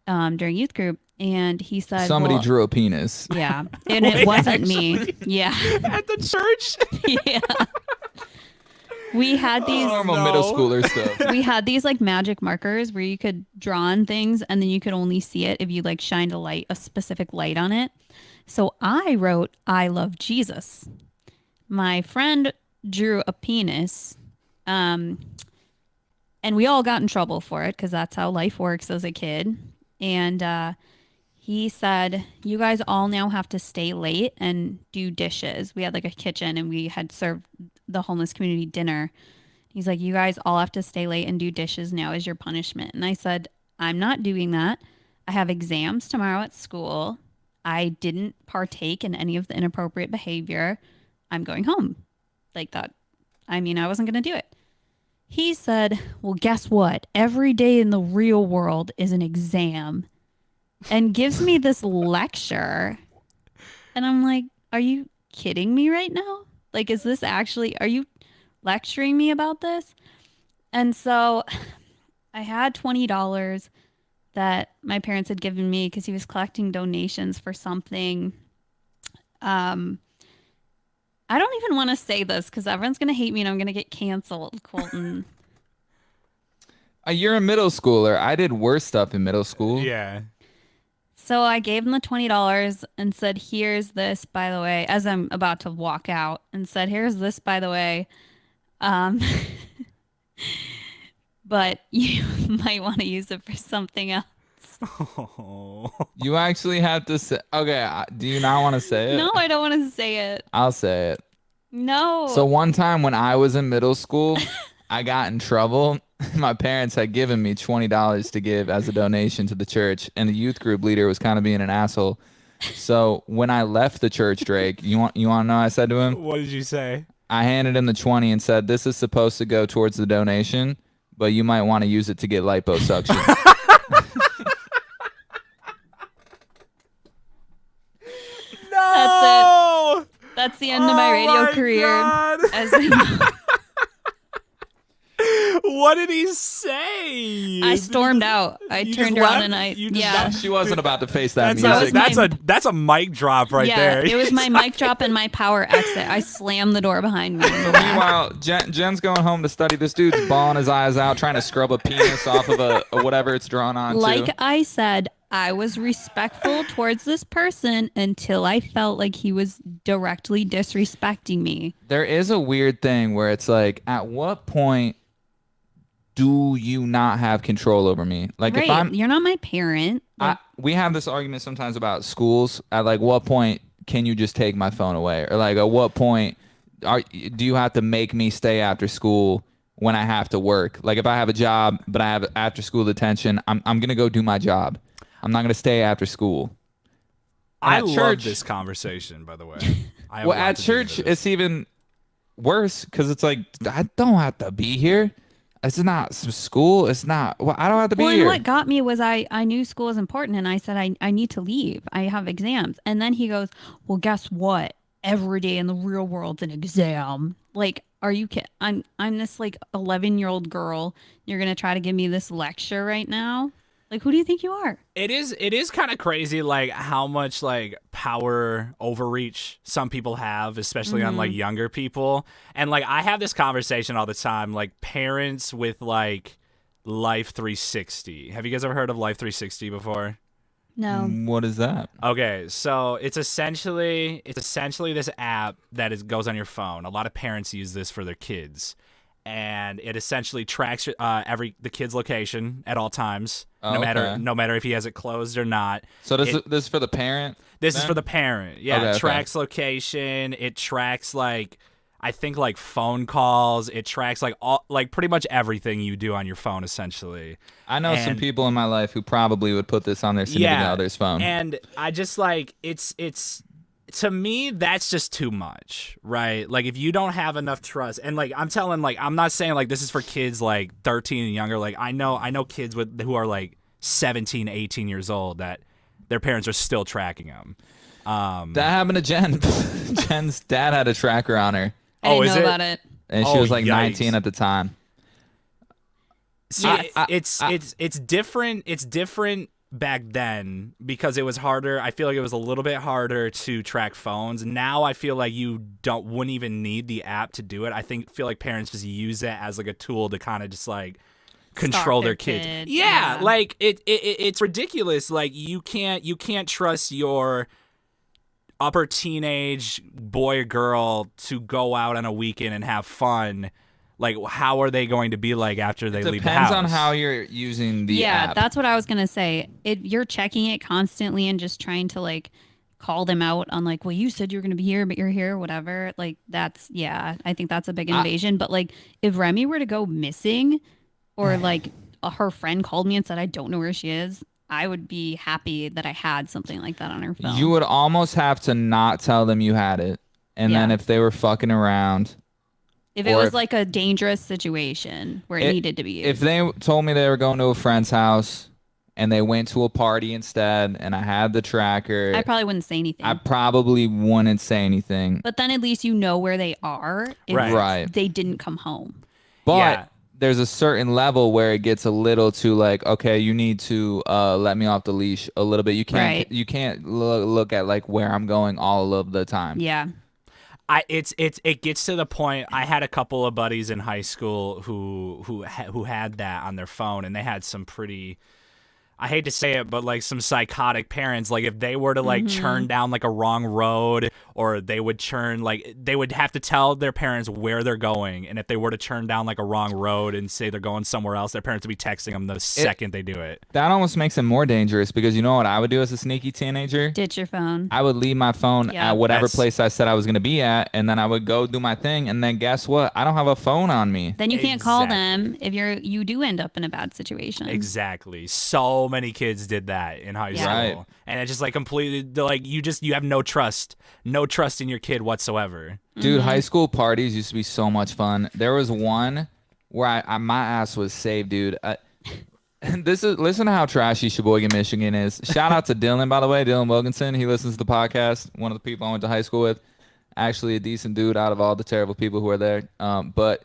during youth group. And he said, somebody drew a penis. Yeah. And it wasn't me. Yeah. At the church? Yeah. We had these normal middle schooler stuff. We had these magic markers where you could draw on things and then you could only see it if you shined a specific light on it. So I wrote, I love Jesus. My friend drew a penis. And we all got in trouble for it because that's how life works as a kid. And he said, you guys all now have to stay late and do dishes. We had a kitchen and we had served the homeless community dinner. He's like, you guys all have to stay late and do dishes now as your punishment. And I said, I'm not doing that. I have exams tomorrow at school. I didn't partake in any of the inappropriate behavior. I'm going home. Like that. I mean, I wasn't going to do it. He said, well, guess what? Every day in the real world is an exam. And gives me this lecture. And I'm like, are you kidding me right now? Is this actually, are you lecturing me about this? And so I had $20 that my parents had given me because he was collecting donations for something. I don't even want to say this because everyone's going to hate me and I'm going to get canceled, Colton. You're a middle schooler. I did worse stuff in middle school. Yeah. So I gave him the $20 and said, here's this, by the way, as I'm about to walk out, and said, here's this, by the way. But you might want to use it for something else. Oh. You actually have to say, okay, do you not want to say it? No, I don't want to say it. I'll say it. No. So one time when I was in middle school, I got in trouble. My parents had given me $20 to give as a donation to the church, and the youth group leader was kind of being an asshole. So when I left the church, Drake, you want to know what I said to him? What did you say? I handed him the 20 and said, this is supposed to go towards the donation, but you might want to use it to get liposuction. No! That's it. That's the end of my radio career. God. As we know. What did he say? I stormed out. I You turned just around left? and yeah. She wasn't about to face that That's music. that's a mic drop right there. It was my mic drop and my power exit. I slammed the door behind me. So meanwhile, Jen's going home to study. This dude's bawling his eyes out, trying to scrub a penis off of a whatever it's drawn on. Like I said, I was respectful towards this person until I felt like he was directly disrespecting me. There is a weird thing where it's like, at what point do you not have control over me? Like, if I'm, you're not my parent. we have this argument sometimes about schools. At what point can you just take my phone away? Or at what point do you have to make me stay after school when I have to work. Like if I have a job, but I have after school detention, I'm going to go do my job. I'm not going to stay after school. I at love church- this conversation, by the way. I have a Well, lot at to dig church, into this. it's even worse because it's like, I don't have to be here. It's not some school. It's not, well, I don't have to be Well, and here. what got me was I knew school was important, and I said I need to leave. I have exams, and then he goes, "Well, guess what? Every day in the real world's an exam." Like, are you kidding? I'm this like 11-year-old girl. You're gonna try to give me this lecture right now? Like, who do you think you are? It is kind of crazy, like how much like power overreach some people have, especially on like younger people. And like I have this conversation all the time, like parents with like Life 360. Have you guys ever heard of Life 360 before? No. What is that? Okay, so it's essentially this app that goes on your phone. A lot of parents use this for their kids, and it essentially tracks the kid's location at all times, Oh, no okay. matter if he has it closed or not. So this is for the parent? This is then? for the parent. Yeah, Okay, it okay. tracks location. It tracks like I think like phone calls. It tracks like all like pretty much everything you do on your phone essentially. I know some And- people in my life who probably would put this on their significant other's phone. And I just like it's to me that's just too much, right? Like if you don't have enough trust, and like I'm not saying like this is for kids like 13 and younger. Like I know kids who are like 17, 18 years old that their parents are still tracking them. That happened to Jen. Jen's dad had a tracker on her, I didn't is know it? about it. and she Oh, was like yikes. 19 at the time. See, Yeah. it's different. It's different back then because it was harder. I feel like it was a little bit harder to track phones. Now I feel like you wouldn't even need the app to do it. Feel like parents just use it as like a tool to kind of just like control their their kids. kid, Yeah, yeah. like it's ridiculous. Like you can't trust your upper teenage boy or girl to go out on a weekend and have fun. Like how are they going to be like after they leave the house? Depends on how you're using the Yeah, app. that's what I was gonna say. You're checking it constantly and just trying to like call them out on like, well, you said you were gonna be here, but you're here, whatever. Like that's I think that's a big invasion. But like if Remy were to go missing, or like her friend called me and said I don't know where she is, I would be happy that I had something like that on her phone. You would almost have to not tell them you had it, and then Yeah. if they were fucking around, if it or was if- like a dangerous situation where it needed to be used. if they told me they were going to a friend's house and they went to a party instead, and I had the tracker, I probably wouldn't say anything. I probably wouldn't say anything. but then at least you know where they are if Right. Right. they didn't come home. But Yeah. there's a certain level where it gets a little too like, okay, you need to let me off the leash a little bit. You can't Right. you can't look at like where I'm going all of the time. Yeah. It gets to the point. I had a couple of buddies in high school who had that on their phone, and they had some pretty, I hate to say it, but like some psychotic parents. Like if they were to like churn down like a wrong road, or they would they would have to tell their parents where they're going, and if they were to churn down like a wrong road and say they're going somewhere else, their parents would be texting them the second they do it. That almost makes it more dangerous because you know what I would do as a sneaky teenager? Ditch your phone. I would leave my phone Yeah. at whatever That's- place I said I was going to be at, and then I would go do my thing, and then guess what? I don't have a phone on me. Then you can't call Exactly. them if you do end up in a bad situation. Exactly. So many kids did that in high Yeah. school. Right. And it just like completely like you have no trust in your kid whatsoever. Dude, high school parties used to be so much fun. There was one where my ass was saved, dude. Listen to how trashy Sheboygan, Michigan is. Shout out to Dylan, by the way, Dylan Wilkinson. He listens to the podcast. One of the people I went to high school with. Actually, a decent dude out of all the terrible people who are there. But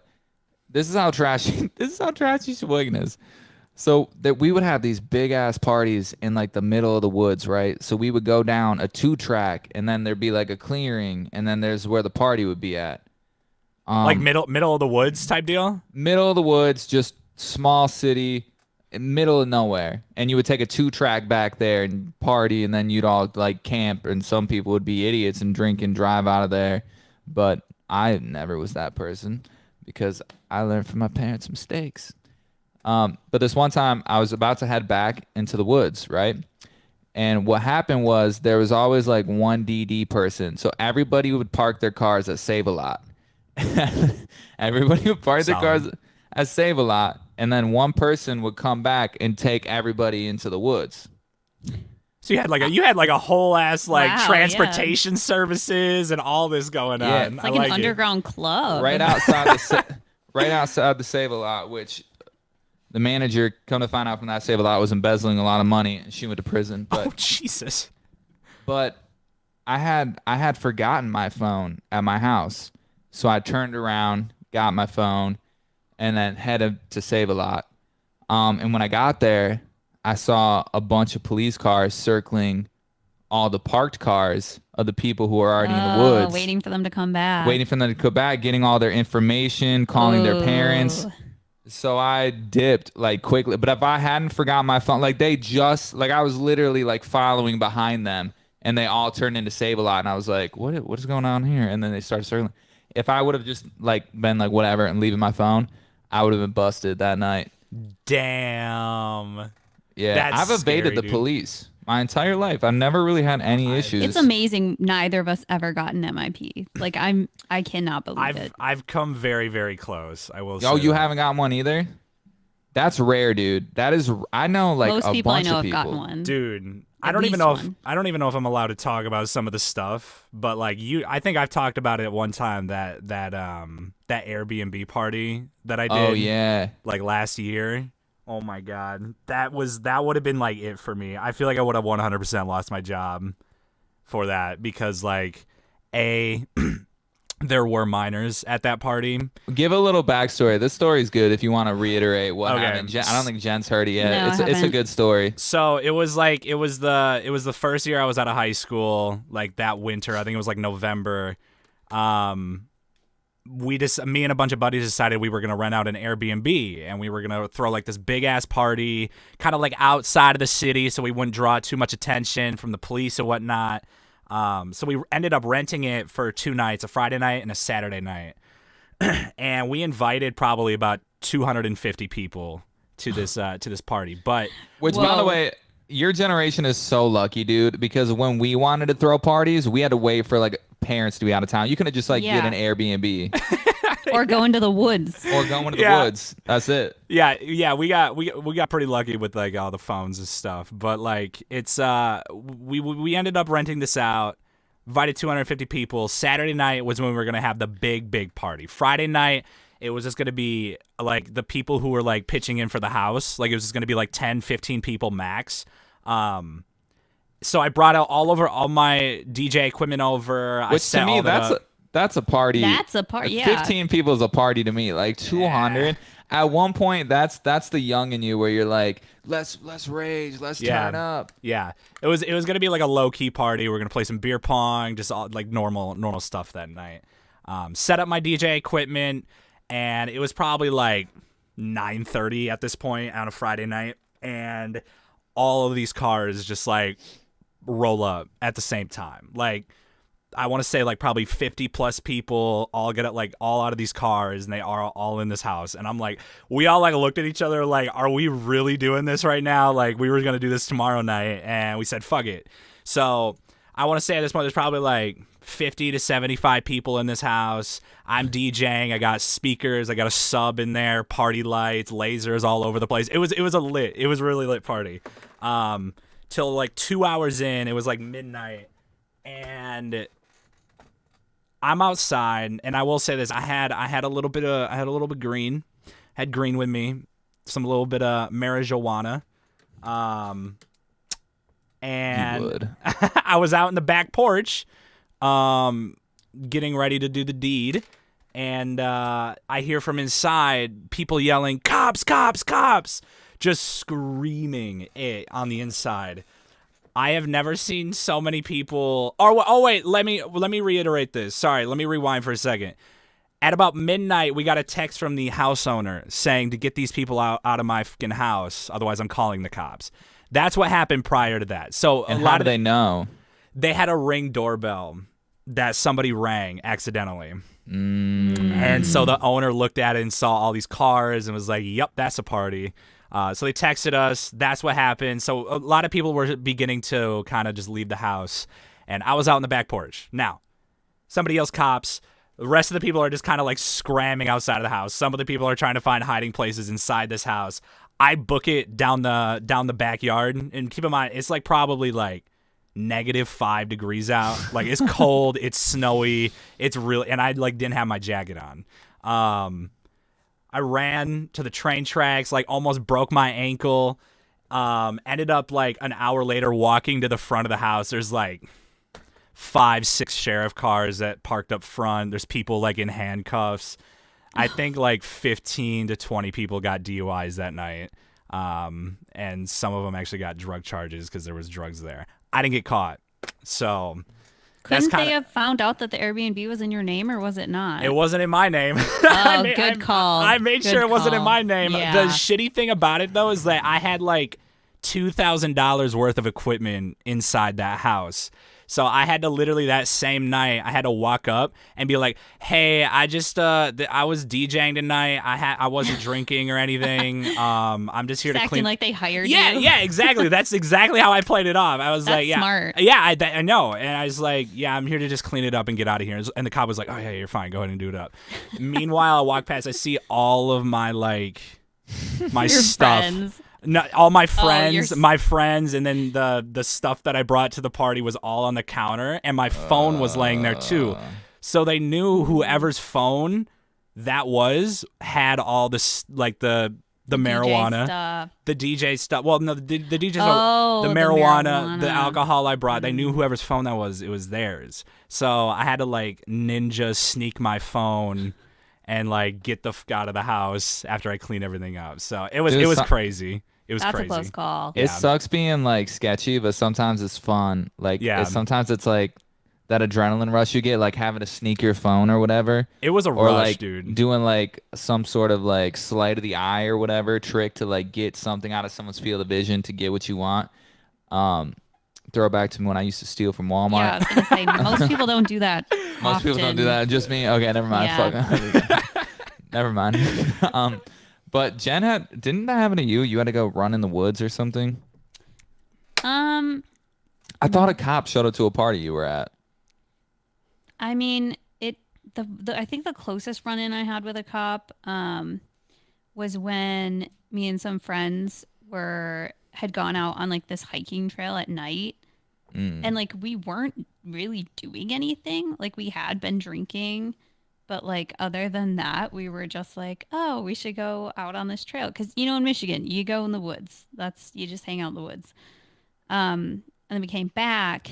this is how trashy Sheboygan is. So that we would have these big ass parties in like the middle of the woods, right? So we would go down a 2-track, and then there'd be like a clearing, and then there's where the party would be at. Like middle of the woods type deal. Middle of the woods, just small city, middle of nowhere. And you would take a 2-track back there and party, and then you'd all like camp, and some people would be idiots and drink and drive out of there. But I never was that person because I learned from my parents' mistakes. But this one time I was about to head back into the woods, right? And what happened was there was always like one DD person. So everybody would park their cars at Save-A-Lot. Everybody would park their Solid. cars at Save-A-Lot, and then one person would come back and take everybody into the woods. So you had like a whole ass like Wow, transportation services and all this going Yeah. on. It's I like an it. underground club. Right outside right outside the Save-A-Lot, which the manager, come to find out from that Save-A-Lot, was embezzling a lot of money, and she went to prison. But Oh Jesus! But I had forgotten my phone at my house, so I turned around, got my phone, and then headed to Save-A-Lot. And when I got there, I saw a bunch of police cars circling all the parked cars of the people who are already in the woods, waiting for them to come back. waiting for them to come back, getting all their information, calling their parents. Ooh. So I dipped like quickly. But if I hadn't forgot my phone, like they just like I was literally like following behind them, and they all turned into Save-A-Lot, and I was like, what is going on here? And then they started circling. If I would have just like been like whatever and leaving my phone, I would have been busted that night. Damn. Yeah, That's I've evaded scary, the dude. police my entire life. I've never really had any issues. It's amazing neither of us ever got an MIP. Like I cannot believe it. I've come very very close. I will. Oh, say you that. haven't got one either? That's rare, dude. That is, I know like Most a people I bunch know of have people. gotten one. Dude, I At don't even least know one. I don't even know if I'm allowed to talk about some of the stuff, but like I think I've talked about it one time that Airbnb party that I did Oh yeah. like last year. Oh my god. That would have been like it for me. I feel like I would have 100% lost my job for that because like there were minors at that party. Give a little backstory. This story's good if you want to reiterate what Okay. happened. I don't think Jen's heard it yet. No, I it's a haven't. good story. So it was the first year I was out of high school, like that winter. I think it was like November. Me and a bunch of buddies decided we were gonna rent out an Airbnb and we were gonna throw like this big ass party, kind of like outside of the city, so we wouldn't draw too much attention from the police and whatnot. So we ended up renting it for 2 nights, a Friday night and a Saturday night, and we invited probably about 250 people to this party. But Which, by the Whoa. way, your generation is so lucky, dude, because when we wanted to throw parties, we had to wait for like parents to be out of town. You couldn't just like get Yeah. an Airbnb Or go into the woods. or go into Yeah. the woods. That's it. Yeah, we got pretty lucky with like all the phones and stuff. But like it's we ended up renting this out, invited 250 people. Saturday night was when we were gonna have the big party. Friday night it was just gonna be like the people who were like pitching in for the house. Like it was just gonna be like 10, 15 people max. So I brought out all my DJ equipment over. I Which set to me, all that up. that's a party. That's a part. Yeah. 15 people is a party to me. Like 200. At one point, that's the young in you where you're like, let's rage, let's turn up. Yeah, it was gonna be like a low key party. We're gonna play some beer pong, just all like normal stuff that night. Set up my DJ equipment, and it was probably like 9:30 at this point on a Friday night, and all of these cars just like roll up at the same time. Like I want to say like probably 50 plus people all get like all out of these cars and they are all in this house. And I'm like, we all like looked at each other like, are we really doing this right now? Like we were going to do this tomorrow night and we said, fuck it. So I want to say at this point, there's probably like 50 to 75 people in this house. I'm DJing. I got speakers. I got a sub in there, party lights, lasers all over the place. It was a really lit party. Till like 2 hours in, it was like midnight. And I'm outside, and I will say this: I had a little bit green, had green with me, some little bit of marijuana, and You would. I was out in the back porch, getting ready to do the deed, and I hear from inside people yelling, "Cops! Cops! Cops!" Just screaming it on the inside. I have never seen so many people. Oh wait, let me reiterate this. Sorry, let me rewind for a second. At about midnight, we got a text from the house owner saying to get these people out of my fucking house, otherwise I'm calling the cops. That's what happened prior to that. So And a how lot do of they know? they had a Ring doorbell that somebody rang accidentally. Mm. And so the owner looked at it and saw all these cars and was like, yep, that's a party. So they texted us. That's what happened. So a lot of people were beginning to kind of just leave the house. And I was out in the back porch. Now, somebody else cops The rest of the people are just kind of like scramming outside of the house. Some of the people are trying to find hiding places inside this house. I book it down the backyard, and keep in mind it's like probably like -5 degrees out. Like it's cold, it's snowy, it's really, and I like didn't have my jacket on. I ran to the train tracks, like almost broke my ankle. Ended up like an hour later walking to the front of the house. There's like 5-6 sheriff cars that parked up front. There's people like in handcuffs. I think like 15 to 20 people got DUIs that night. And some of them actually got drug charges because there was drugs there. I didn't get caught. So Couldn't they have found out that the Airbnb was in your name, or was it not? It wasn't in my name. Oh, good call. I made sure it wasn't in my name. Yeah. The shitty thing about it, though, is that I had like $2,000 worth of equipment inside that house. So I had to literally that same night, I had to walk up and be like, "Hey, I just I was DJing tonight. I wasn't drinking or anything. I'm just here to acting clean." like they hired Yeah, you. yeah, exactly. That's exactly how I played it off. I was That's like, "Yeah, smart. yeah, I know." And I was like, "Yeah, I'm here to just clean it up and get out of here." And the cop was like, "Oh yeah, you're fine. Go ahead and do it up." Meanwhile, I walk past, I see all of my like my Your stuff. friends. No, all my your friends, and then the stuff that I brought to the party was all on the counter, and my phone was laying there too. So they knew whoever's phone that was had all this like the marijuana, stuff. the DJ stuff. Well, no, the DJ's Oh, the the marijuana, the marijuana. alcohol I brought. They knew whoever's phone that was. It was theirs. So I had to like ninja sneak my phone and like get the f out of the house after I cleaned everything up. So it was crazy. It was That's crazy. a close call. It sucks being like sketchy, but sometimes it's fun. Like sometimes it's like that adrenaline rush you get, like having to sneak your phone or whatever. It was a or rush, like dude. Doing like some sort of like sleight of the eye or whatever trick to like get something out of someone's field of vision to get what you want. Throwback to when I used to steal from Walmart. Yeah, I was gonna say most people don't do that. Most people don't do that. Just me. Okay, never mind. Yeah. Fuck. Never mind. But Jen didn't that happen to you? You had to go run in the woods or something? I thought a cop showed up to a party you were at. I mean, I think the closest run-in I had with a cop was when me and some friends had gone out on like this hiking trail at night. And like we weren't really doing anything. Like we had been drinking, but like other than that, we were just like, oh, we should go out on this trail. Cause you know, in Michigan, you go in the woods. You just hang out in the woods. And then we came back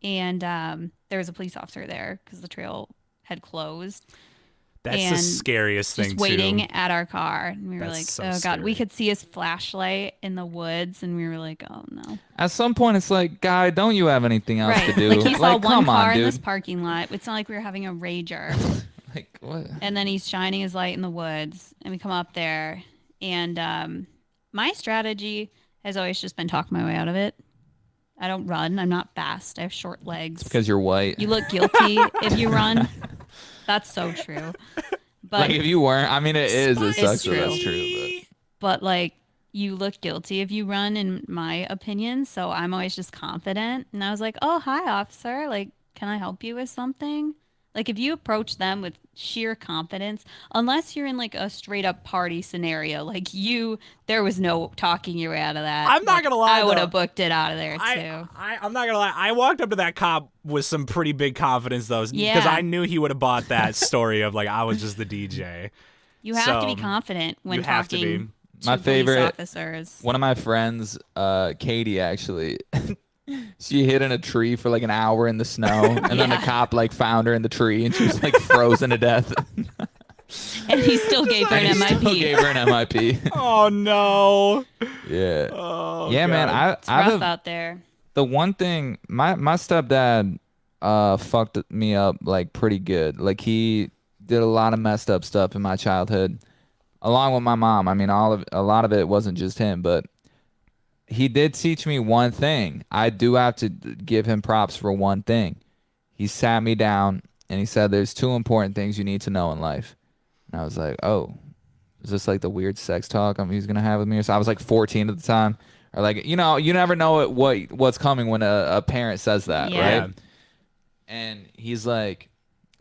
and there was a police officer there because the trail had closed. That's the scariest thing, just waiting too. at our car. And we were like, so oh, God. scary. We could see his flashlight in the woods. And we were like, oh, no. At some point, it's like, guy, don't you have anything else to Right. do? Like, he saw one come car on, in dude. this parking lot. It's not like we were having a rager. Like, what? And then he's shining his light in the woods. And we come up there. And my strategy has always just been talk my way out of it. I don't run. I'm not fast. I have short legs. Because you're white. You look guilty if you run. That's so true. But like if you weren't, I mean, it is. It sucks true. that that's true. But like you look guilty if you run, in my opinion. So I'm always just confident. And I was like, oh, hi, officer. Like, can I help you with something? Like if you approach them with sheer confidence, unless you're in like a straight up party scenario, like there was no talking your way out of that. I'm not Like, gonna lie, I would though. have booked it out of there too. I'm not gonna lie. I walked up to that cop with some pretty big confidence, though, because Yeah. I knew he would have bought that story of like I was just the DJ. You have to be So, confident when you have to be. talking to My police favorite- officers. One of my friends, Katie, actually, she hid in a tree for like an hour in the snow, and then the Yeah. cop like found her in the tree, and she was like frozen to death. And he still gave her an And he still MIP. gave her an MIP. Oh no. Yeah. Oh, Yeah, man. God. It's I rough out there. the one thing my stepdad fucked me up like pretty good. Like he did a lot of messed up stuff in my childhood, along with my mom. I mean, a lot of it wasn't just him, but he did teach me one thing. I do have to give him props for one thing. He sat me down and he said, "There's two important things you need to know in life." And I was like, "Oh, is this like the weird sex talk he's gonna have with me?" So I was like 14 at the time, or like, you know, you never know what's coming when a parent says that, Yeah. right? And he's like,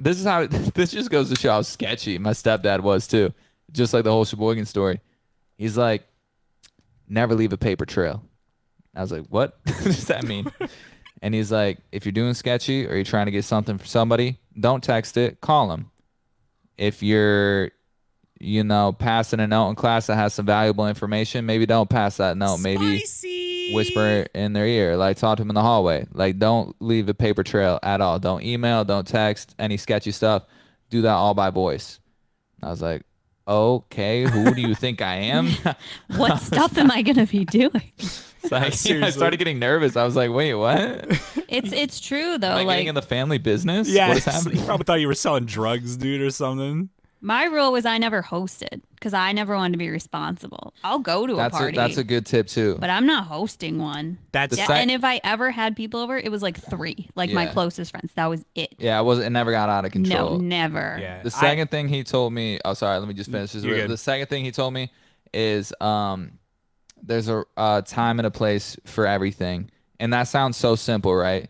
this is how this just goes to show how sketchy my stepdad was too. Just like the whole Sheboygan story. He's like, never leave a paper trail. I was like, what? What does that mean? And he's like, if you're doing sketchy or you're trying to get something for somebody, don't text it, call them. If you're, passing a note in class that has some valuable information, maybe don't pass that note. Maybe whisper in their ear, like talk to them in the hallway. Like, don't leave a paper trail at all. Don't email, don't text, any sketchy stuff. Do that all by voice. I was like, okay, who do you think I am? What stuff am I gonna be doing? It's like, I started getting nervous. I was like, wait, what? It's true though. Am I like getting in the family business? Yeah, What is happening? you probably thought you were selling drugs, dude, or something. my rule was I never hosted because I never wanted to be responsible. I'll go to a party. That's a good tip too. but I'm not hosting one. That's Yeah, and if I ever had people over, it was like 3, like my Yeah. closest friends. That was it. Yeah, it never got out of control. No, never. yeah. The second thing he told me, oh sorry, let me just finish this. You're good. The second thing he told me is there's a time and a place for everything. And that sounds so simple, right?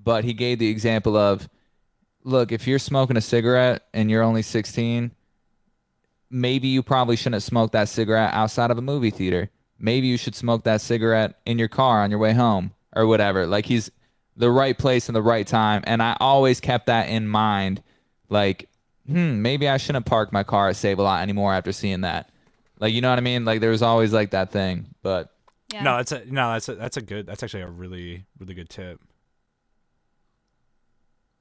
But he gave the example of, look, if you're smoking a cigarette and you're only 16, maybe you probably shouldn't smoke that cigarette outside of a movie theater. Maybe you should smoke that cigarette in your car on your way home or whatever. Like, he's the right place and the right time. And I always kept that in mind. Like, maybe I shouldn't park my car at Save-A-Lot anymore after seeing that. Like, you know what I mean? Like, there was always like that thing. But Yeah. No, that's actually a really, really good tip.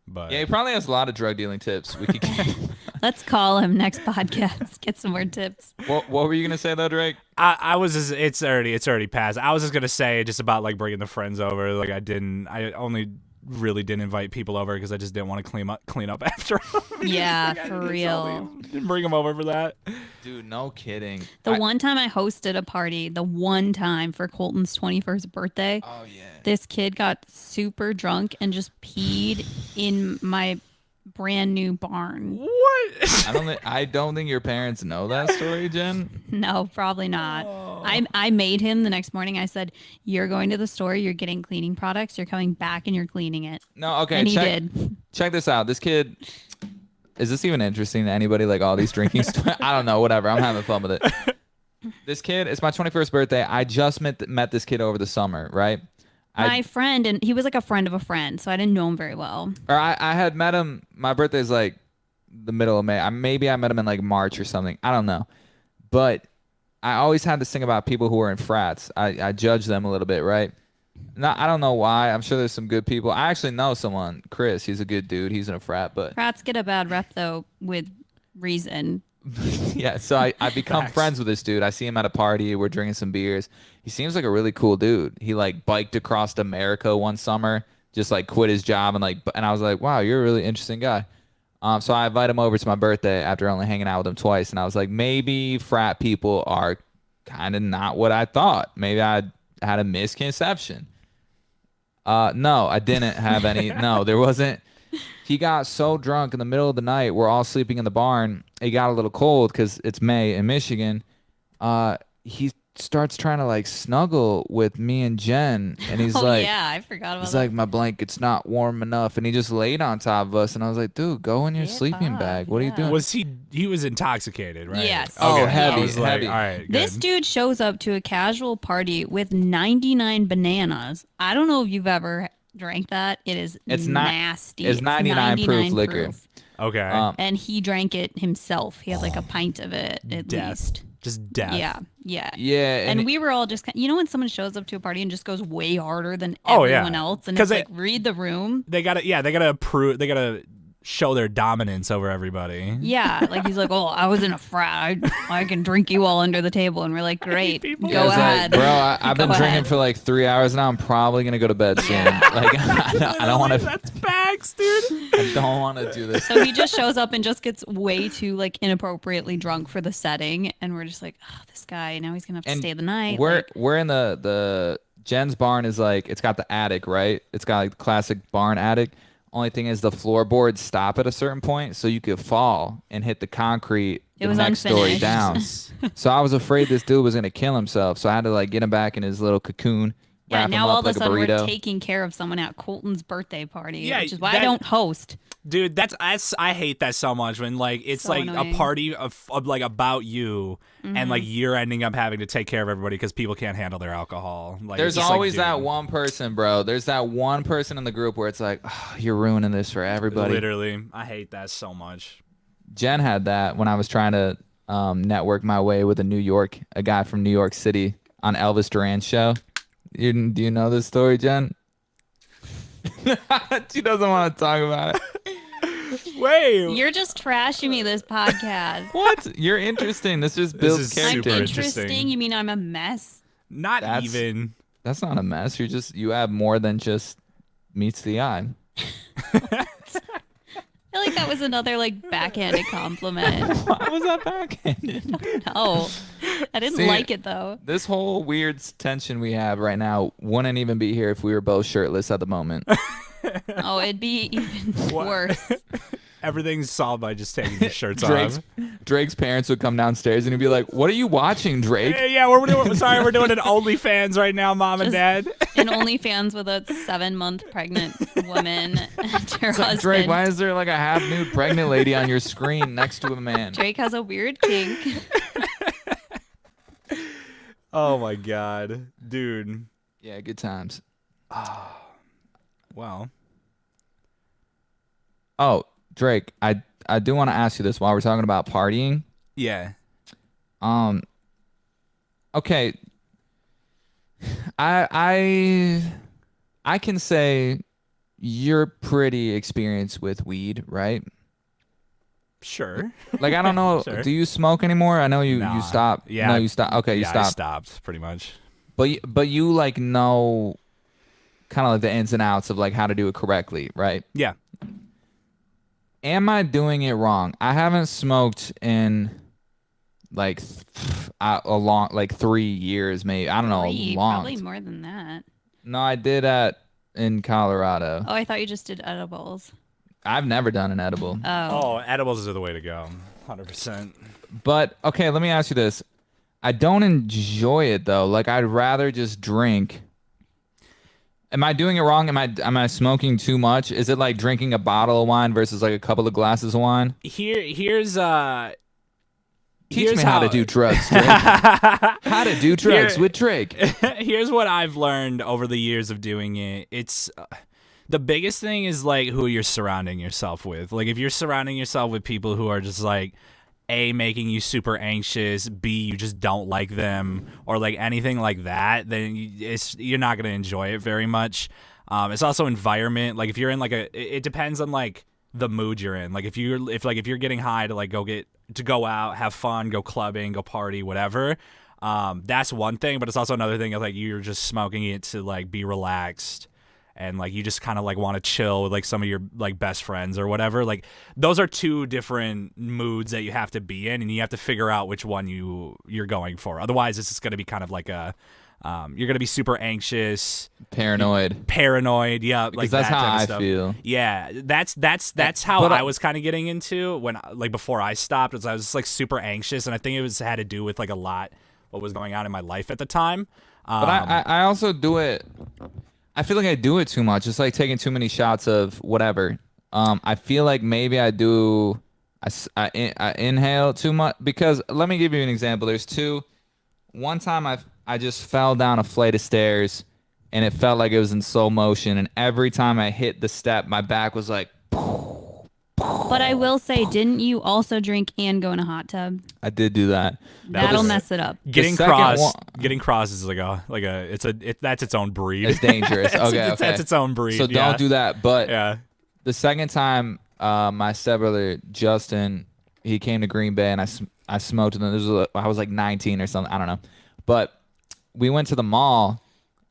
But yeah, he probably has a lot of drug dealing tips. We could get. Let's call him next podcast. Get some more tips. What were you gonna say though, Drake? I was just, it's already passed. I was just gonna say just about like bringing the friends over. Like I only really didn't invite people over because I just didn't want to clean up after them. Yeah, Like, I for just real. didn't bring them over for that. Dude, no kidding. The one time I hosted a party, the one time for Colton's 21st birthday, Oh yeah. this kid got super drunk and just peed in my brand new barn. What? I don't think your parents know that story, Jen. No, probably not. Oh. I made him the next morning. I said, "You're going to the store. You're getting cleaning products. You're coming back and you're cleaning it." No, okay. And he did. Check this out. This kid. Is this even interesting to anybody? Like all these drinking stuff? I don't know. Whatever. I'm having fun with it. This kid. It's my 21st birthday. I just met this kid over the summer, right? My friend, and he was like a friend of a friend, so I didn't know him very well. Or I had met him. My birthday's like the middle of May. Maybe I met him in like March or something. I don't know. But I always had this thing about people who are in frats. I judge them a little bit, right? I don't know why. I'm sure there's some good people. I actually know someone, Chris. He's a good dude. He's in a frat, but Frats get a bad rep though, with reason. yeah. So I become Facts. friends with this dude. I see him at a party. We're drinking some beers. He seems like a really cool dude. He like biked across America one summer, just like quit his job and I was like, wow, you're a really interesting guy. So I invite him over to my birthday after only hanging out with him twice, and I was like, maybe frat people are kind of not what I thought. Maybe I had a misconception. No, I didn't have any. No, there wasn't. He got so drunk in the middle of the night. We're all sleeping in the barn. It got a little cold because it's May in Michigan. He starts trying to like snuggle with me and Jen, and he's like, yeah, I forgot about he's that. like, my blanket's not warm enough, and he just laid on top of us, and I was like, dude, go in your Get sleeping up, bag. What are you yeah. doing? Was he was intoxicated, right? Yes. Oh, Okay. heavy, I was like, heavy. all right, This good. dude shows up to a casual party with 99 bananas. I don't know if you've ever drank that. It is It's not- nasty. it's 99 proof liquor. Okay. And he drank it himself. He had like a pint of it at Death. least. Just death. Yeah, yeah. Yeah, And we were all just, when someone shows up to a party and just goes way harder than Oh, yeah. everyone else, and 'Cause it's like, read the room. They gotta show their dominance over everybody. Yeah, like he's like, oh, I was in a frat. I can drink you all under the table. And we're like, great, people. go Yeah, it's like, ahead. bro. I've been Go drinking ahead. for like 3 hours now. I'm probably gonna go to bed soon. Like I don't want to. That's facts, dude. I don't want to do this. So he just shows up and just gets way too like inappropriately drunk for the setting, and we're just like, oh, this guy. Now he's gonna have to And stay the night. We're like, we're in the Jen's barn is like, it's got the attic, right? It's got like the classic barn attic. Only thing is the floorboards stop at a certain point, so you could fall and hit the concrete It the was next story unfinished. down. So I was afraid this dude was gonna kill himself, so I had to like get him back in his little cocoon Yeah, wrap them now all up of a like a sudden we're burrito. taking care of someone at Colton's birthday party, Yeah, which is why that- I don't host. Dude, that's I hate that so much when like it's So like annoying. a party of like about you and like you're ending up having to take care of everybody because people can't handle their alcohol. Like There's it's just like, always that dude, one person, bro. There's that one person in the group where it's like, oh, you're ruining this for everybody. Literally, I hate that so much. Jen had that when I was trying to network my way with a guy from New York City on Elvis Duran's show. Do you know this story, Jen? She doesn't want to talk about it. Wait, You're just trashing me this podcast. What? You're interesting. This just builds is I'm character. super interesting. You mean I'm a mess? not That's- even. That's not a mess. You have more than just meets the eye. I feel like that was another like backhanded compliment. Why was that backhanded? No, I didn't See, like it though. This whole weird tension we have right now wouldn't even be here if we were both shirtless at the moment. Oh, it'd be even worse. Everything's solved by just taking the shirts Drake's, off. Drake's parents would come downstairs and he'd be like, "What are you watching, Drake?" Hey, yeah, we're doing an OnlyFans right now, mom and Just- dad. An OnlyFans with a 7-month pregnant woman and her husband. Drake, why is there like a half nude pregnant lady on your screen next to a man? Drake has a weird kink. Oh my god, dude. Yeah, good times. Well, Oh, Drake, I do want to ask you this while we're talking about partying. yeah. Okay. I can say you're pretty experienced with weed, right? Sure. Like I don't know, Sure. do you smoke anymore? I know you Nah. stopped. Yeah. No, you stopped. Okay, you Yeah, I stopped. stopped pretty much. But you like know kind of like the ins and outs of like how to do it correctly, right? Yeah. Am I doing it wrong? I haven't smoked in like a long, like 3 years, maybe. I don't know, Probably long. more than that. No, I did in Colorado. Oh, I thought you just did edibles. I've never done an edible. Oh, edibles are the way to go. 100%. But okay, let me ask you this. I don't enjoy it though. Like I'd rather just drink. Am I doing it wrong? Am I smoking too much? Is it like drinking a bottle of wine versus like a couple of glasses of wine? Here's Teach me how to do drugs, Drake. How to do drugs Here- with Drake. Here's what I've learned over the years of doing it. It's the biggest thing is like who you're surrounding yourself with. Like if you're surrounding yourself with people who are just like A, making you super anxious, B, you just don't like them, or like anything like that, then you're not gonna enjoy it very much. It's also environment. Like if you're in like it depends on like the mood you're in. Like if you're getting high to like go out, have fun, go clubbing, go party, whatever. That's one thing, but it's also another thing of like you're just smoking it to like be relaxed and like you just kind of like want to chill with like some of your like best friends or whatever. Like those are two different moods that you have to be in, and you have to figure out which one you're going for. Otherwise, it's just going to be kind of like a you're going to be super anxious, Paranoid. yeah, like Because that's that how type of I stuff. feel. Yeah, that's how But I was kind of getting into when like before I stopped. Was I was just like super anxious, and I think it had to do with like a lot what was going on in my life at the time. But I also do it. I feel like I do it too much. It's like taking too many shots of whatever. I feel like maybe I do. I inhale too much because let me give you an example. There's two. One time I just fell down a flight of stairs, and it felt like it was in slow motion. And every time I hit the step, my back was like. But I will say, didn't you also drink and go in a hot tub? I did do that. That'll was- mess it up. Getting second crossed, one- getting crossed is that's its own breed. It's dangerous. Okay, okay. That's its own breed. So don't do that. But Yeah. the second time, my stepbrother Justin, he came to Green Bay, and I smoked with him. I was like 19 or something. I don't know. But we went to the mall,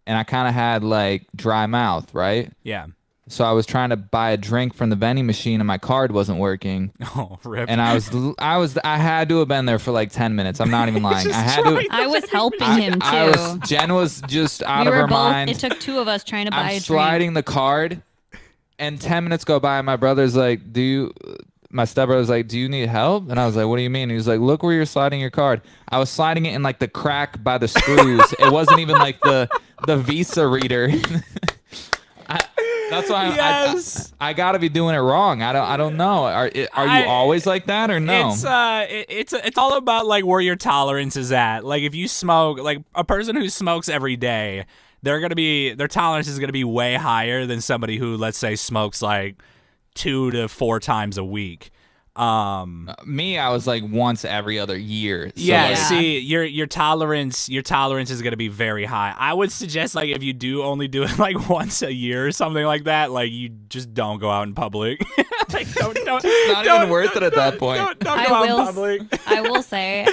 and I kind of had like dry mouth, right? Yeah. So I was trying to buy a drink from the vending machine, and my card wasn't working. Oh, rip. And I had to have been there for like 10 minutes. I'm not even lying. I had to. I was helping him too. Jen was just out We of were her both. mind. It took two of us trying to buy I'm a drink. sliding the card, and 10 minutes go by, and my brother's like, my stepbrother was like, "Do you need help?" And I was like, "What do you mean?" He was like, "Look where you're sliding your card." I was sliding it in like the crack by the screws. It wasn't even like the Visa reader. That's why Yes. I gotta be doing it wrong. I don't know. Are you always like that or no? It's all about like where your tolerance is at. Like if you smoke, like a person who smokes every day, their tolerance is gonna be way higher than somebody who, let's say, smokes like 2 to 4 times a week. Me, I was like once every other year. So Yeah, like, see, your tolerance is gonna be very high. I would suggest like if you do only do it like once a year or something like that, like you just don't go out in public. Like don't it's not even worth it at that point. Don't go out in public. I will say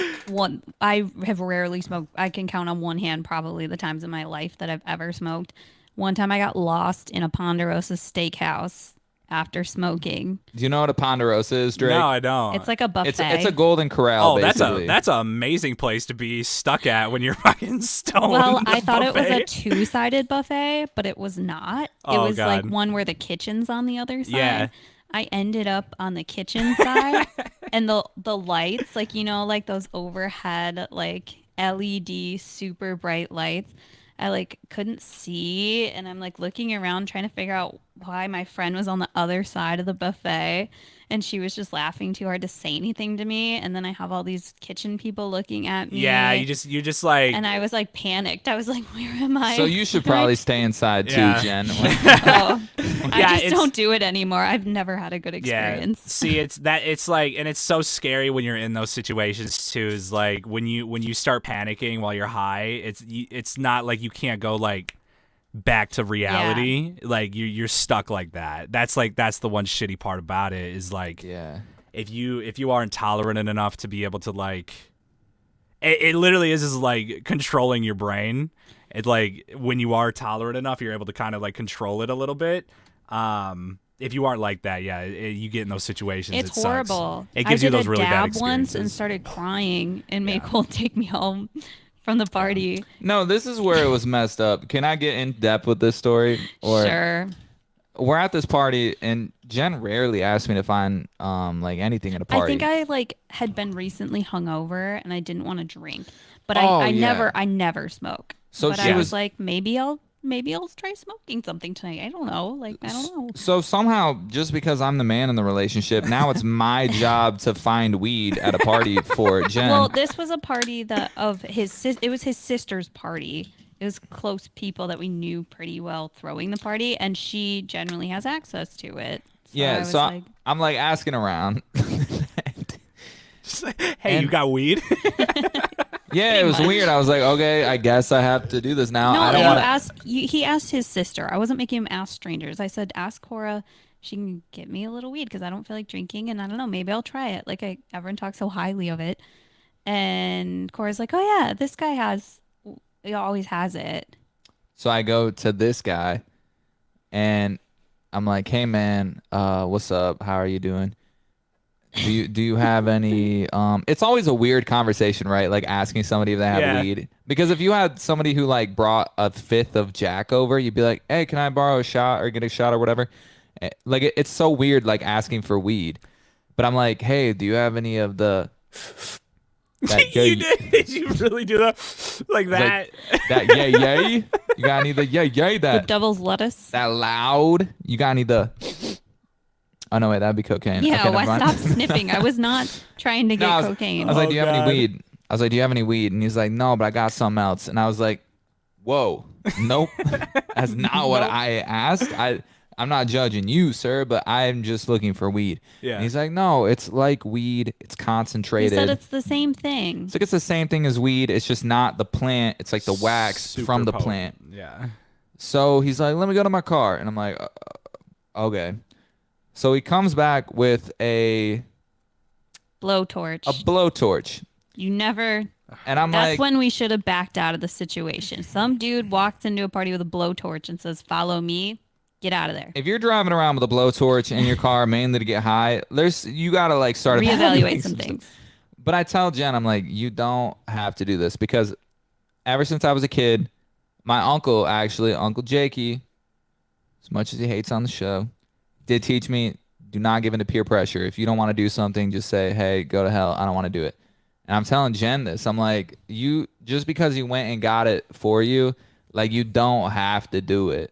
I have rarely smoked. I can count on one hand probably the times in my life that I've ever smoked. One time I got lost in a Ponderosa steakhouse after smoking. Do you know what a Ponderosa is, Drake? No, I don't. It's like a buffet. It's a Golden Corral. Oh, basically. that's an amazing place to be stuck at when you're fucking stoned. Well, I thought it was a buffet. 2-sided buffet, but it was not. It Oh, was God. like one where the kitchen's on the other side. Yeah. I ended up on the kitchen side, and the lights, like like those overhead like LED super bright lights. I like couldn't see, and I'm like looking around trying to figure out why my friend was on the other side of the buffet, and she was just laughing too hard to say anything to me. And then I have all these kitchen people looking at me. Yeah, you're just like. And I was like panicked. I was like, "Where am I?" So you should probably stay inside too, Yeah. Jen. Oh, Yeah, I just it's- don't do it anymore. I've never had a good experience. Yeah. See, it's like, and it's so scary when you're in those situations too. Is like when you start panicking while you're high. It's not like you can't go like back to reality. Like you're stuck like that. That's the one shitty part about it is like Yeah. if you are intolerant enough to be able to like, it literally is like controlling your brain. It like when you are tolerant enough, you're able to kind of like control it a little bit. If you aren't like that, yeah, you get in those situations. It's it sucks. horrible. It gives I you did those a really bad dab once and experiences. started crying and made Cole take me home from the party. No, this is where it was messed up. Can I get in depth with this story? Or Sure. we're at this party and Jen rarely asked me to find like anything at a I party. think I like had been recently hungover and I didn't want to drink, but Oh, I yeah. never smoke. So but she I was- was like, maybe I'll try smoking something tonight. I don't know. Like I don't know. So somehow, just because I'm the man in the relationship, now it's my job to find weed at a party for Jen. Well, this was a party it was his sister's party. It was close people that we knew pretty well throwing the party, and she generally has access to it. So I yeah, was so like, I'm like asking around. Hey, you got weed? Yeah, it was weird. I was like, okay, I guess I have to do this now. no, I don't you want to. asked. He asked his sister. I wasn't making him ask strangers. I said, ask Cora. She can get me a little weed because I don't feel like drinking, and I don't know. Maybe I'll try it. Like everyone talks so highly of it, and Cora's like, oh yeah, this guy he always has it. So I go to this guy, and I'm like, hey man, what's up? How are you doing? Do you have any? It's always a weird conversation, right? Like asking somebody if they have Yeah. weed. Because if you had somebody who like brought a fifth of Jack over, you'd be like, hey, can I borrow a shot or get a shot or whatever? Like it's so weird, like asking for weed. But I'm like, hey, do you have any of the? That You did you really do that like that? that yay yay? You got any of the yay yay With that devil's lettuce. that loud? You got any of the? Oh no, wait, that'd be cocaine. Yeah, Okay, never why mind. stop sniffing? I was not trying to get No, cocaine. I was like, Oh, do you have God. any weed? I was like, do you have any weed? And he's like, no, but I got something else. And I was like, whoa, nope. That's not what I asked. I'm not judging you, sir, but I'm just looking for weed. Yeah. And he's like, no, it's like weed. It's He concentrated. said it's the same thing. It's like it's the same thing as weed. It's just not the plant. It's like the wax Super from the potent. plant. Yeah. So he's like, let me go to my car. And I'm like, okay. So he comes back with a Blowtorch. blowtorch. You never. And I'm That's like, when we should have backed out of the situation. Some dude walks into a party with a blowtorch and says, "Follow me." Get out of there. if you're driving around with a blowtorch in your car mainly to get high, you gotta like start Reevaluate evaluating some stuff. things. But I tell Jen, I'm like, you don't have to do this because ever since I was a kid, my uncle actually, Uncle Jakey, as much as he hates on the show, did teach me Do not give in to peer pressure. If you don't want to do something, just say, hey, go to hell. I don't want to do it. And I'm telling Jen this. I'm like, you just because you went and got it for you, like you don't have to do it.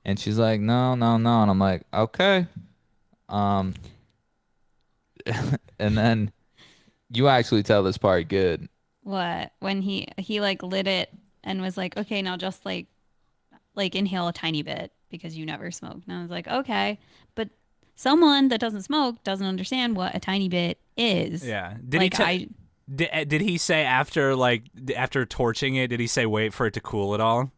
And she's like, no. And I'm like, okay. And then you actually tell this part good. What? When he like lit it and was like, okay, now just like inhale a tiny bit because you never smoked. And I was like, okay, but someone that doesn't smoke doesn't understand what a tiny bit is. Yeah. Did he say after torching it? Did he say wait for it to cool at all?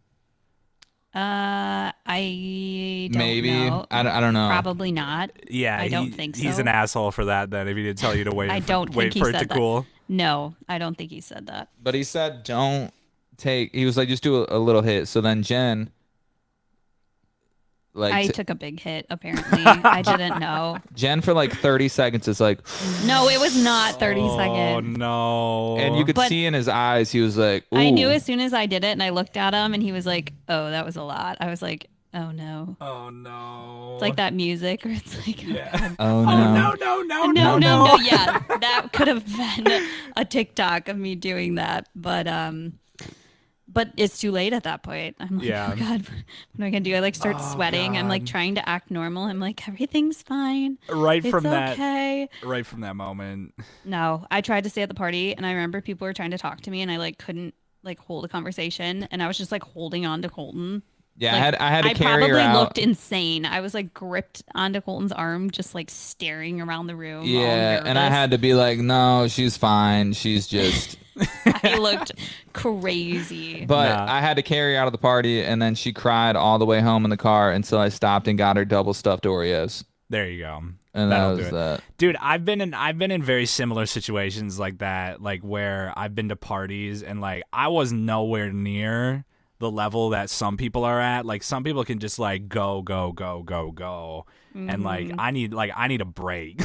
I don't Maybe. know. I don't know. Probably not. Yeah, I don't think so. He's an asshole for that. Then if he didn't tell you to wait, I don't wait think he for it said to that. cool. No, I don't think he said that. But he said don't take. He was like, just do a little hit. So then Jen, like, I took a big hit. Apparently, I didn't know. Jen for like 30 seconds is like, No, it was not 30 Oh seconds. no! and you could But- see in his eyes, he was like, ooh. I knew as soon as I did it, and I looked at him, and he was like, "Oh, that was a lot." I was like, "Oh no!" Oh no! It's like that music, where it's like, Yeah. Oh Oh no. no. Yeah, that could have been a TikTok of me doing that, but it's too late at that point. I'm like, Yeah. oh God, what am I gonna do? I like start sweating. I'm like God. trying to act normal. I'm like, everything's fine. Right It's from that, okay. right from that moment. No, I tried to stay at the party, and I remember people were trying to talk to me, and I like couldn't like hold a conversation, and I was just like holding on to Colton. Yeah, Like, I had to carry her probably out. looked insane. I was like gripped onto Colton's arm, just like staring around the room. all Yeah, and I nervous. had to be like, no, she's fine. She's just. I looked crazy. But Nah. I had to carry her out of the party, and then she cried all the way home in the car until I stopped and got her double stuffed Oreos. There you go. And That'll that do was it. that. Dude, I've been in very similar situations like that, like where I've been to parties and like I was nowhere near the level that some people are at. Like some people can just like go, and like I need a break.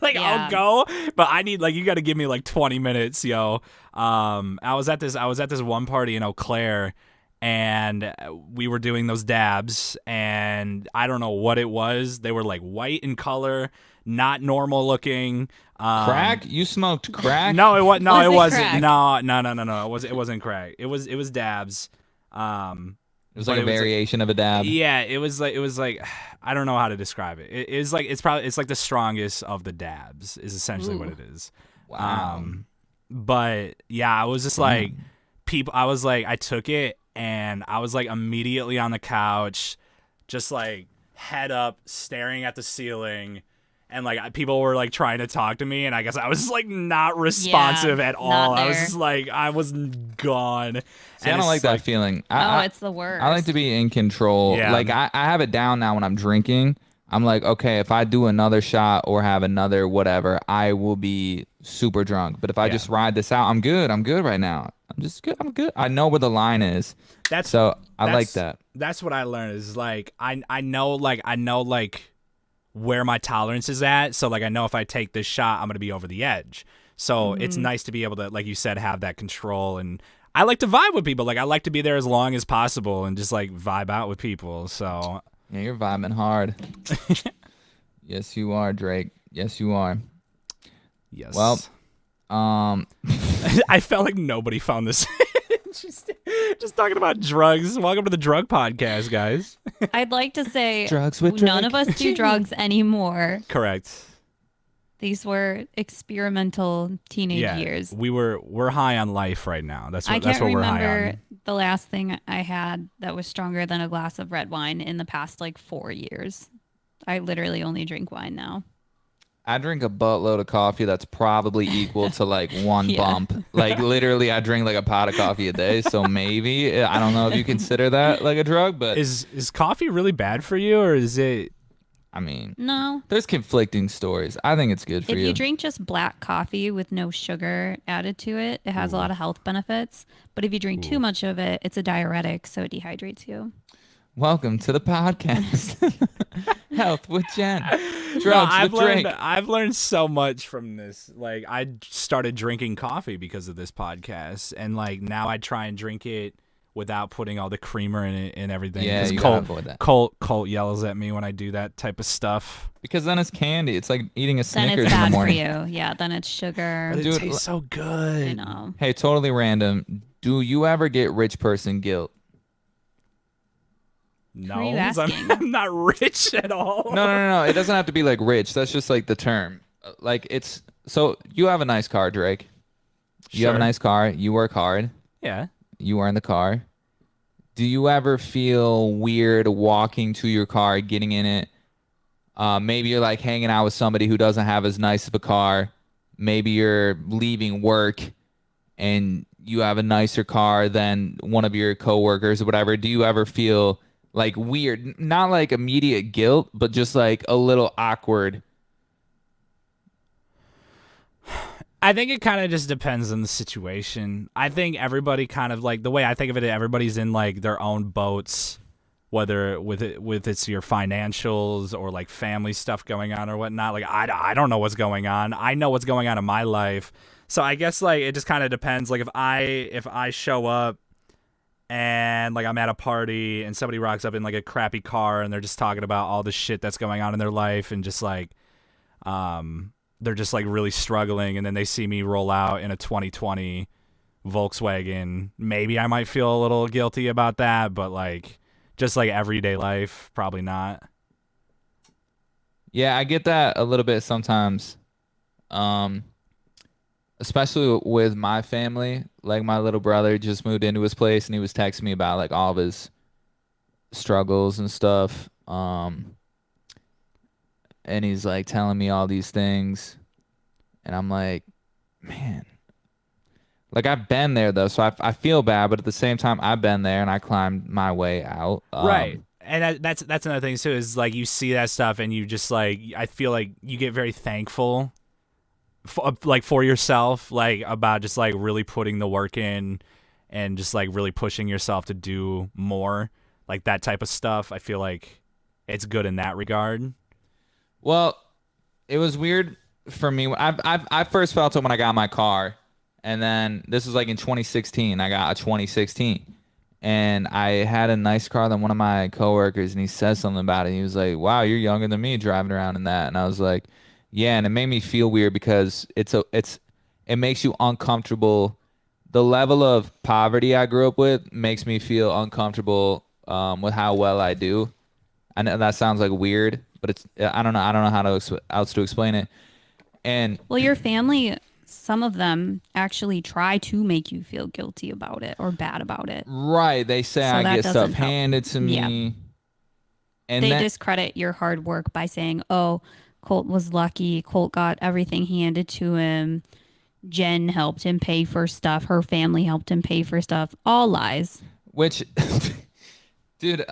Like Yeah. I'll go, but I need you got to give me like 20 minutes, yo. I was at this one party in Eau Claire, and we were doing those dabs, and I don't know what it was. They were like white in color, not normal looking. Crack? You smoked crack? No, it was no, Was it it wasn't. crack? No. It wasn't crack. It was dabs. It was but like a variation of a dab. Yeah, it was like I don't know how to describe it. It's like the strongest of the dabs is essentially what Ooh. it is. Wow. But yeah, I was just like I took it and I was like immediately on the couch, just like head up, staring at the ceiling. And like people were like trying to talk to me, and I guess I was just like not responsive at all. not I was there. just like I was gone. See, I don't like that feeling. Oh, it's the worst. I like to be in control. Yeah. Like I have it down now when I'm drinking. I'm like, okay, if I do another shot or have another whatever, I will be super drunk. But if I Yeah. just ride this out, I'm good. I'm good right now. I'm just good. I'm good. I know where the line is. So I like that. That's what I learned is like I know where my tolerance is at. So like I know if I take this shot, I'm gonna be over the edge. So it's nice to be able to, like you said, have that control. And I like to vibe with people. Like I like to be there as long as possible and just like vibe out with people. So Yeah, you're vibing hard. Yes, you are, Drake. Yes, you are. yes. Well, I felt like nobody found this. just talking about drugs. Welcome to the drug podcast, guys. I'd like to say Drugs with none Drake. of us do drugs anymore. Correct. These were experimental teenage Yeah, years. we're high on life right now. That's I what can't we're high remember on. the last thing I had that was stronger than a glass of red wine in the past like 4 years. I literally only drink wine now. I drink a buttload of coffee that's probably equal to like one Yeah. bump. Like literally, I drink like a pot of coffee a day. So maybe I don't know if you consider that like a drug, but Is coffee really bad for you, or is it? I mean, No. there's conflicting stories. I think it's good for If you. you drink just black coffee with no sugar added to it, it has a lot of health benefits. But if you drink too much of it, it's a diuretic, so it dehydrates you. Welcome to the podcast, Health with Jen. Drugs No, I've with Drake. learned so much from this. Like I started drinking coffee because of this podcast, and like now I try and drink it without putting all the creamer in it and everything. Yeah, 'Cause you gotta avoid that. Colt yells at me when I do that type of stuff. Because then it's candy. It's like eating a Then Snickers it's in the bad for morning. you. Yeah, then it's sugar. But it Dude, tastes so good. I know. Hey, totally random. Do you ever get rich person guilt? No, Who are you 'cause asking? I'm not rich at all. No. It doesn't have to be like rich. That's just like the term. Like it's so you have a nice car, Drake. You have a Sure. nice car. You work hard. Yeah. You are in the car. Do you ever feel weird walking to your car, getting in it? Maybe you're like hanging out with somebody who doesn't have as nice of a car. Maybe you're leaving work and you have a nicer car than one of your coworkers or whatever. Do you ever feel like weird? Not like immediate guilt, but just like a little awkward. I think it kind of just depends on the situation. I think everybody kind of like the way I think of it, everybody's in like their own boats, whether with it's your financials or like family stuff going on or whatnot. Like I don't know what's going on. I know what's going on in my life. So I guess like it just kind of depends. Like if I show up and like I'm at a party and somebody rocks up in like a crappy car and they're just talking about all the shit that's going on in their life and just like they're just like really struggling, and then they see me roll out in a 2020 Volkswagen, maybe I might feel a little guilty about that, but like just like everyday life, probably not. Yeah, I get that a little bit sometimes. Especially with my family. Like my little brother just moved into his place and he was texting me about like all of his struggles and stuff. And he's like telling me all these things, and I'm like, man, like I've been there though, so I feel bad, but at the same time I've been there and I climbed my way out. Right. And that's another thing too, is like you see that stuff and you just like, I feel like you get very thankful for yourself, like about just like really putting the work in and just like really pushing yourself to do more, like that type of stuff. I feel like it's good in that regard. Well, it was weird for me. I first felt it when I got my car, and then this was like in 2016. I got a 2016, and I had a nice car than one of my coworkers, and he said something about it. He was like, "Wow, you're younger than me driving around in that," and I was like, "Yeah," and it made me feel weird because it makes you uncomfortable. The level of poverty I grew up with makes me feel uncomfortable with how well I do. I know that sounds like weird, but it's I don't know how else to explain it. And Well, your family, some of them actually try to make you feel guilty about it or bad about it. right, they say So I that get stuff doesn't help. handed to me. Yeah. And They then discredit your hard work by saying, "Oh, Colt was lucky. Colt got everything handed to him. Jen helped him pay for stuff. Her family helped him pay for stuff." All lies. which dude,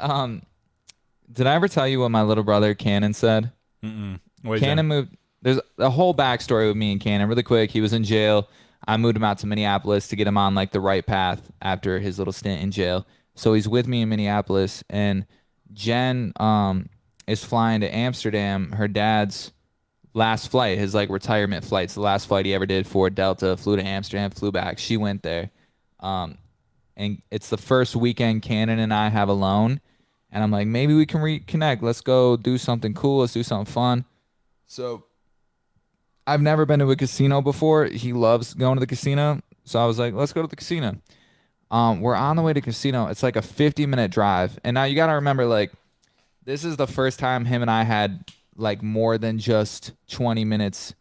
did I ever tell you what my little brother Cannon said? Cannon moved. There's a whole backstory with me and Cannon. Really quick, he was in jail. I moved him out to Minneapolis to get him on like the right path after his little stint in jail. So he's with me in Minneapolis, and Jen is flying to Amsterdam. Her dad's last flight, his like retirement flight, the last flight he ever did for Delta. Flew to Amsterdam, flew back. She went there, and it's the first weekend Cannon and I have alone. And I'm like, maybe we can reconnect. Let's go do something cool. Let's do something fun. So I've never been to a casino before. He loves going to the casino. So I was like, let's go to the casino. We're on the way to casino. It's like a 50-minute drive. And now you got to remember, like, this is the first time him and I had like more than just 20 minutes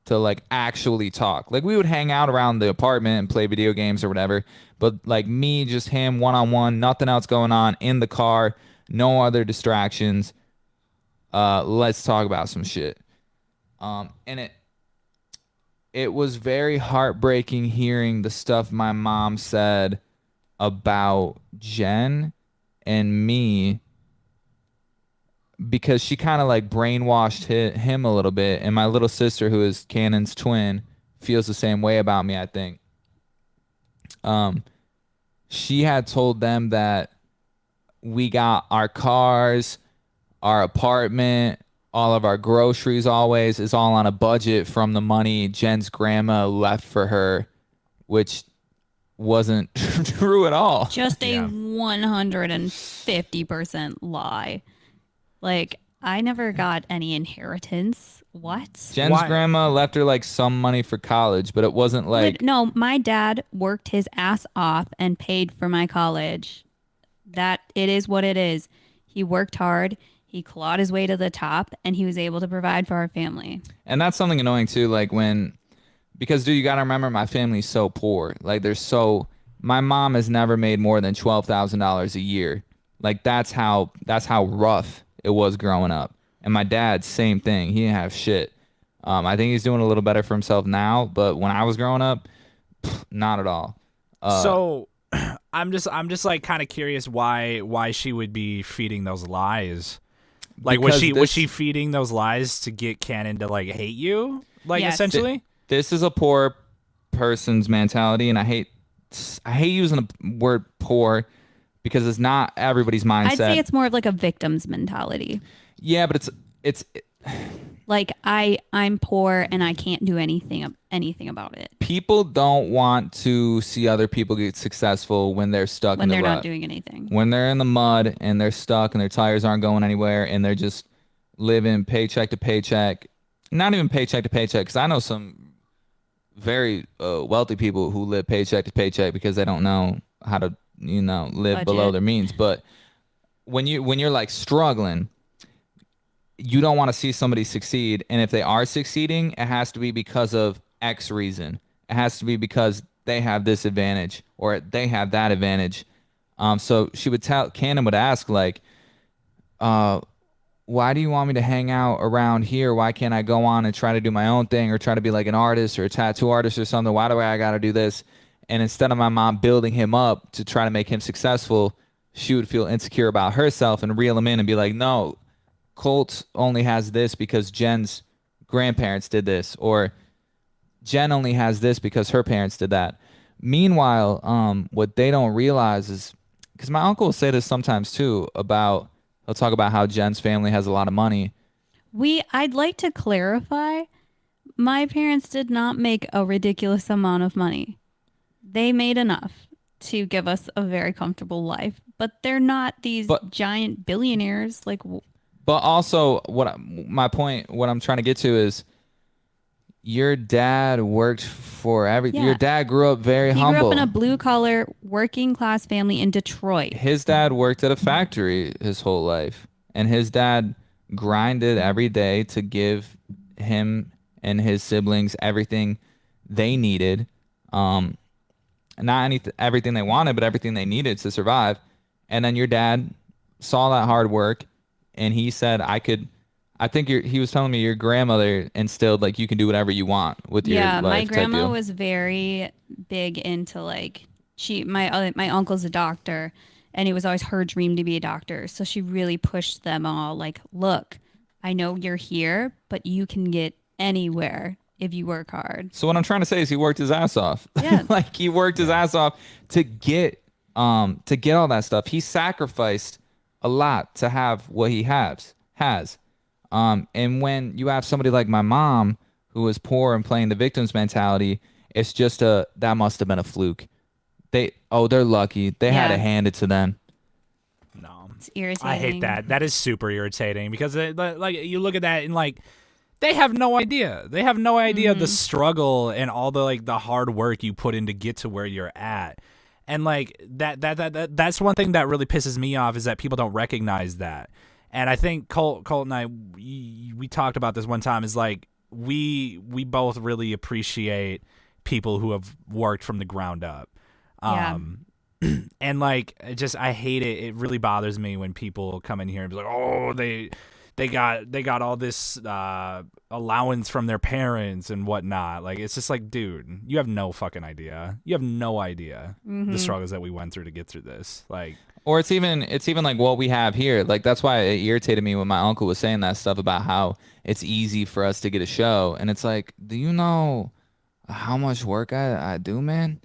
to like actually talk. Like we would hang out around the apartment and play video games or whatever. But like me, just him one-on-one, nothing else going on in the car, no other distractions. Let's talk about some shit. And it was very heartbreaking hearing the stuff my mom said about Jen and me, because she kind of like brainwashed him a little bit. And my little sister, who is Cannon's twin, feels the same way about me, I think. She had told them that we got our cars, our apartment, all of our groceries always is all on a budget from the money Jen's grandma left for her, which wasn't true at all. Just a Yeah. 150% lie. Like, I never got any inheritance. What? Jen's Why- grandma left her like some money for college, but it wasn't like No, my dad worked his ass off and paid for my college. That it is what it is. He worked hard. He clawed his way to the top, and he was able to provide for our family. and that's something annoying too, like because dude, you gotta remember my family's so poor. Like my mom has never made more than $12,000 a year. Like that's how rough it was growing up. And my dad, same thing. He didn't have shit. I think he's doing a little better for himself now, but when I was growing up, not at all. So I'm just like kind of curious why she would be feeding those lies. Like was Because she feeding those lies to get Cannon to like hate you? Like Yes. essentially? This is a poor person's mentality, and I hate using the word poor because it's not everybody's mindset. I'd say it's more of like a victim's mentality. Yeah, but it's Like I'm poor and I can't do anything about it people don't want to see other people get successful when they're stuck when in the they're rut. not doing anything. When they're in the mud and they're stuck and their tires aren't going anywhere and they're just living paycheck to paycheck. Not even paycheck to paycheck, because I know some very wealthy people who live paycheck to paycheck because they don't know how to live below Budget. their means. But when you're like struggling, you don't want to see somebody succeed, and if they are succeeding, it has to be because of X reason. It has to be because they have this advantage or they have that advantage. So Cannon would ask like, why do you want me to hang out around here? Why can't I go on and try to do my own thing or try to be like an artist or a tattoo artist or something? Why do I got to do this? And instead of my mom building him up to try to make him successful, she would feel insecure about herself and reel him in and be like, no, Colt only has this because Jen's grandparents did this, or Jen only has this because her parents did that. Meanwhile, what they don't realize is, because my uncle will say this sometimes too, he'll talk about how Jen's family has a lot of money. I'd like to clarify, my parents did not make a ridiculous amount of money. They made enough to give us a very comfortable life, but they're not these giant billionaires. Like, But also, what I'm trying to get to is, your dad worked for everything. Yeah. Your dad grew up very he humble. grew up in a blue collar working class family in Detroit. His dad worked at a factory his whole life, and his dad grinded every day to give him and his siblings everything they needed. Not everything they wanted, but everything they needed to survive. And then your dad saw that hard work, and he said, he was telling me your grandmother instilled like you can do whatever you want with your life. My type grandma deal. was very big into like my uncle's a doctor, and it was always her dream to be a doctor. So she really pushed them all like, look, I know you're here, but you can get anywhere if you work hard. So what I'm trying to say is he worked his ass off. Yeah. Like he worked his ass off to get all that stuff. He sacrificed a lot to have what he has. And when you have somebody like my mom who was poor and playing the victim's mentality, it's just that must have been a fluke. They're lucky. They had Yeah. it handed to them. No. It's irritating. I hate that. That is super irritating because like you look at that and like they have no idea. They have no idea of the struggle and all the like the hard work you put in to get to where you're at. And like that's one thing that really pisses me off is that people don't recognize that. And I think Colt and I we talked about this one time is like we both really appreciate people who have worked from the ground up. Yeah. And like I hate it. It really bothers me when people come in here and be like, "Oh, they got all this allowance from their parents and whatnot." Like it's just like, dude, you have no fucking idea. You have no idea the struggles that we went through to get through this. Like, Or it's even like what we have here. Like that's why it irritated me when my uncle was saying that stuff about how it's easy for us to get a show. And it's like, do you know how much work I do, man?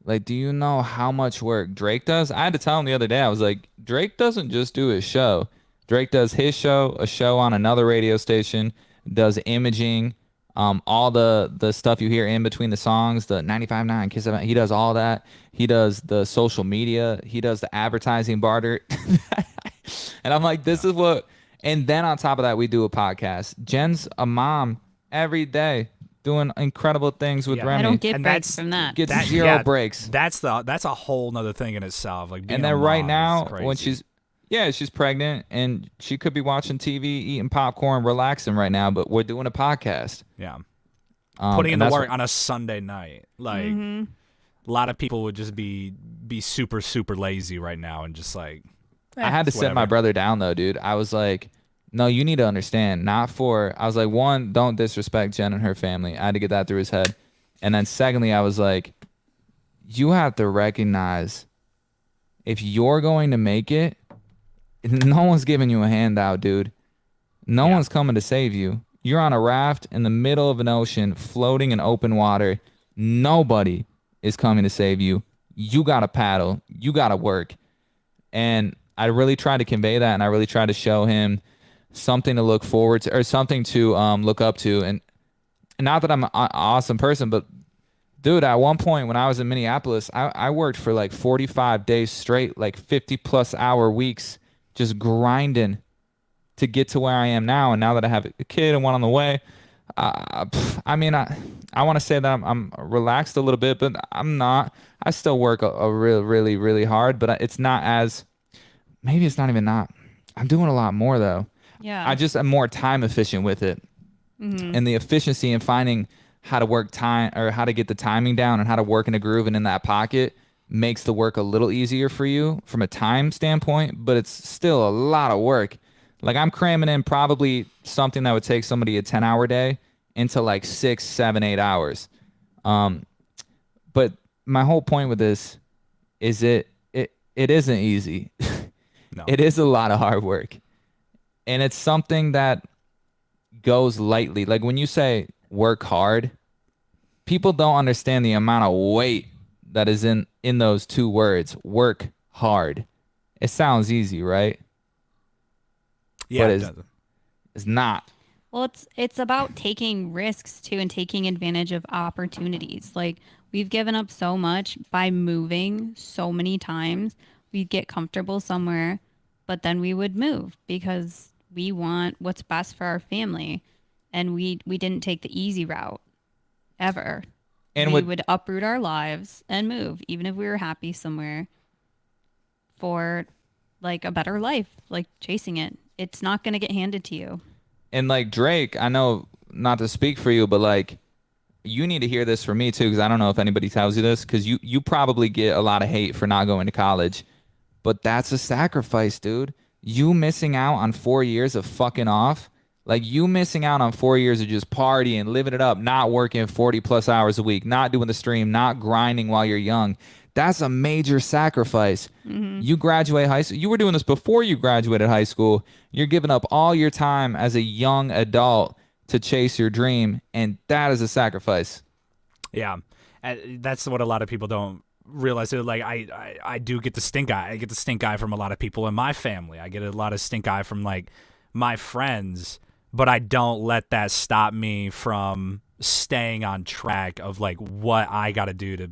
Like, do you know how much work Drake does? I had to tell him the other day, I was like, Drake doesn't just do his show. Drake does his show, a show on another radio station, does imaging, All the stuff you hear in between the songs, the 95.9 Kiss FM, he does all that. He does the social media. He does the advertising barter. And I'm like, this is what. And then on top of that, we do a podcast. Jen's a mom every day doing incredible things with Yeah. Remy. I don't get And breaks from that. Gets That- zero yeah, breaks. That's a whole nother thing in itself. Like, being And a then right mom now, is when crazy. she's pregnant and she could be watching TV, eating popcorn, relaxing right now, but we're doing a podcast. yeah, and putting in the that's work what- on a Sunday night, like Mm-hmm. a lot of people would just be super lazy right now and just like. I had to it's sit my whatever. brother down though, dude. I was like, no, you need to understand. I was like, one, don't disrespect Jen and her family. I had to get that through his head. And then secondly, I was like, you have to recognize if you're going to make it, no one's giving you a handout, dude. No Yeah. one's coming to save you. You're on a raft in the middle of an ocean, floating in open water. Nobody is coming to save you. You got to paddle. You got to work. And I really tried to convey that, and I really tried to show him something to look forward to, or something to look up to. And not that I'm an awesome person, but dude, at one point when I was in Minneapolis, I worked for like 45 days straight, like 50+ hour weeks, just grinding to get to where I am now. And now that I have a kid and one on the way, I mean, I want to say that I'm relaxed a little bit, but I'm not. I still work a really hard, but it's not as, maybe it's not even not. I'm doing a lot more though. Yeah. I just am more time efficient with it. And the efficiency in finding how to work time, or how to get the timing down and how to work in a groove and in that pocket, makes the work a little easier for you from a time standpoint, but it's still a lot of work. Like, I'm cramming in probably something that would take somebody a 10-hour day into like 6, 7, 8 hours. But my whole point with this is it isn't easy. No. It is a lot of hard work. And it's something that goes lightly. Like, when you say work hard, people don't understand the amount of weight that is in those two words, work hard. It sounds easy, right? Yeah, But it it's- does. It's not. Well, it's about taking risks too and taking advantage of opportunities. Like, we've given up so much by moving so many times. We'd get comfortable somewhere, but then we would move because we want what's best for our family. And we didn't take the easy route ever. And we with would uproot our lives and move, even if we were happy somewhere, for like a better life, like chasing it. It's not going to get handed to you. and like Drake, I know, not to speak for you, but like, you need to hear this from me too, because I don't know if anybody tells you this, because you probably get a lot of hate for not going to college, but that's a sacrifice, dude. You missing out on 4 years of fucking off, like you missing out on 4 years of just partying, living it up, not working 40+ hours a week, not doing the stream, not grinding while you're young. That's a major sacrifice. You graduate high school. You were doing this before you graduated high school. You're giving up all your time as a young adult to chase your dream, and that is a sacrifice. Yeah, that's what a lot of people don't realize. They're like, I do get the stink eye. I get the stink eye from a lot of people in my family. I get a lot of stink eye from like my friends, but I don't let that stop me from staying on track of like what I got to do to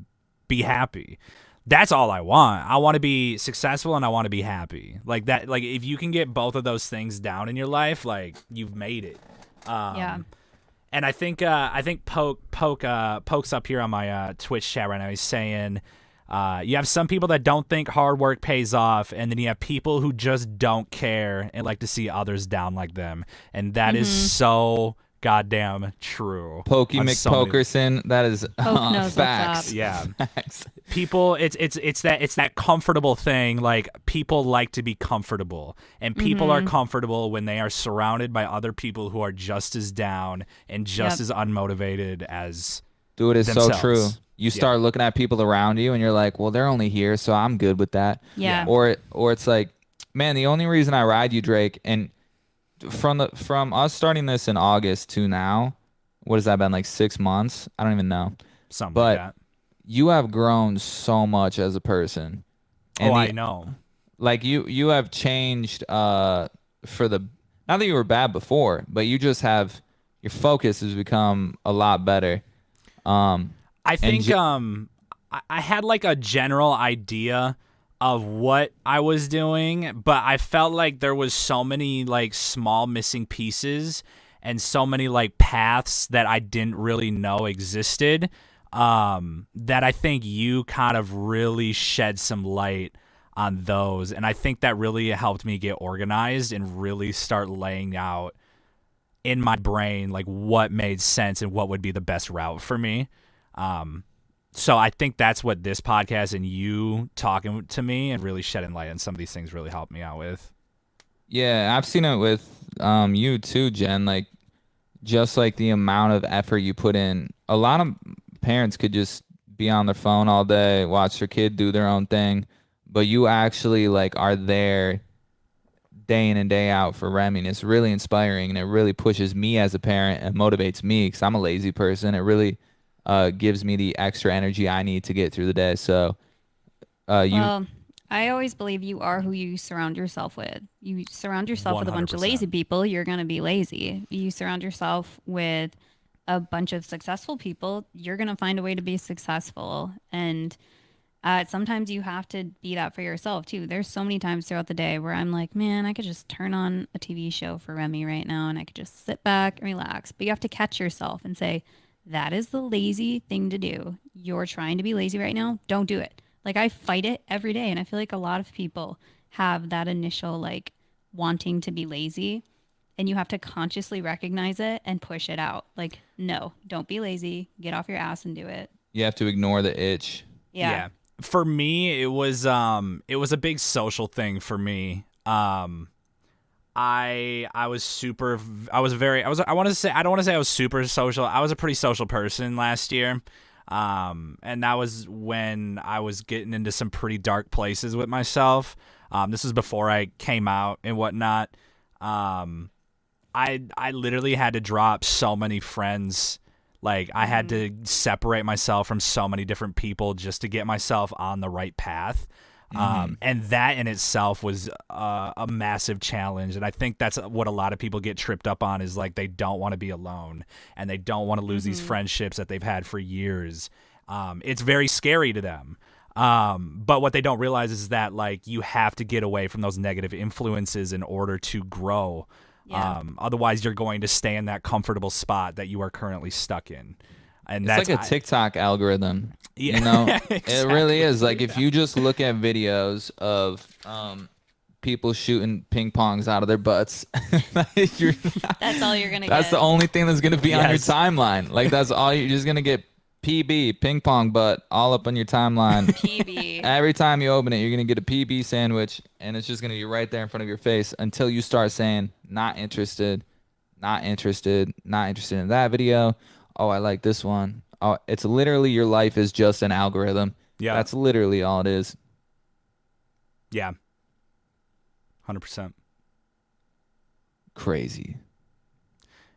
be happy. That's all I want. I want to be successful and I want to be happy. Like that. Like, if you can get both of those things down in your life, like, you've made it. Yeah. And I think Poke's up here on my Twitch chat right now. He's saying you have some people that don't think hard work pays off, and then you have people who just don't care and like to see others down like them. And that is so goddamn true. Pokey on so many- McPokerson, that is Poke knows what's facts. up. Yeah. Facts. People, it's that comfortable thing. Like, people like to be comfortable, and people are comfortable when they are surrounded by other people who are just as down and just Yep. as unmotivated as Dude, it's so themselves. true. You start looking at people around you and you're like, well, they're only here, so I'm good with that. Yeah. Or it's like, man, the only reason I ride you, Drake, and from us starting this in August to now, what has that been, like 6 months? I don't even know. something But like that. You have grown so much as a person. And I know. like you have changed for the, not that you were bad before, but you just have your focus has become a lot better. I think j- I had like a general idea of what I was doing, but I felt like there was so many like small missing pieces and so many like paths that I didn't really know existed, that I think you kind of really shed some light on those, and I think that really helped me get organized and really start laying out in my brain like what made sense and what would be the best route for me. So I think that's what this podcast and you talking to me and really shedding light on some of these things really helped me out with. Yeah, I've seen it with you too, Jen. Like just like the amount of effort you put in. A lot of parents could just be on their phone all day, watch their kid do their own thing, but you actually like are there day in and day out for Remy. And it's really inspiring and it really pushes me as a parent and motivates me because I'm a lazy person. It really gives me the extra energy I need to get through the day. So you Well, I always believe you are who you surround yourself with. You surround yourself with a bunch of lazy 100%. people, you're going to be lazy. You surround yourself with a bunch of successful people, you're going to find a way to be successful. And sometimes you have to be that for yourself too. There's so many times throughout the day where I'm like, man, I could just turn on a TV show for Remy right now and I could just sit back and relax. But you have to catch yourself and say, that is the lazy thing to do. You're trying to be lazy right now. Don't do it. Like I fight it every day. And I feel like a lot of people have that initial like wanting to be lazy and you have to consciously recognize it and push it out. Like, no, don't be lazy. Get off your ass and do it. you have to ignore the itch. Yeah. For me, it was a big social thing for me. I was super I was very I want to say I don't want to say I was super social. I was a pretty social person last year. And that was when I was getting into some pretty dark places with myself. This was before I came out and whatnot. I literally had to drop so many friends. Like I had to separate myself from so many different people just to get myself on the right path. And that in itself was a massive challenge. And I think that's what a lot of people get tripped up on is like they don't want to be alone and they don't want to lose these friendships that they've had for years. It's very scary to them. But what they don't realize is that like you have to get away from those negative influences in order to grow. Yeah. Otherwise, you're going to stay in that comfortable spot that you are currently stuck in. And It's that's like a TikTok algorithm. Yeah, You know, exactly. it really is. Like if you just look at videos of people shooting ping pongs out of their butts, you're, That's all you're going to get. that's the only thing that's gonna be on your Yes. timeline. Like that's all you're just gonna get. PB ping pong butt all up on your timeline. PB. Every time you open it, you're gonna get a PB sandwich, and it's just gonna be right there in front of your face until you start saying, "Not interested, not interested, not interested in that video." Oh, I like this one. Oh, it's literally your life is just an algorithm. Yeah. That's literally all it is. Yeah. 100%. Crazy.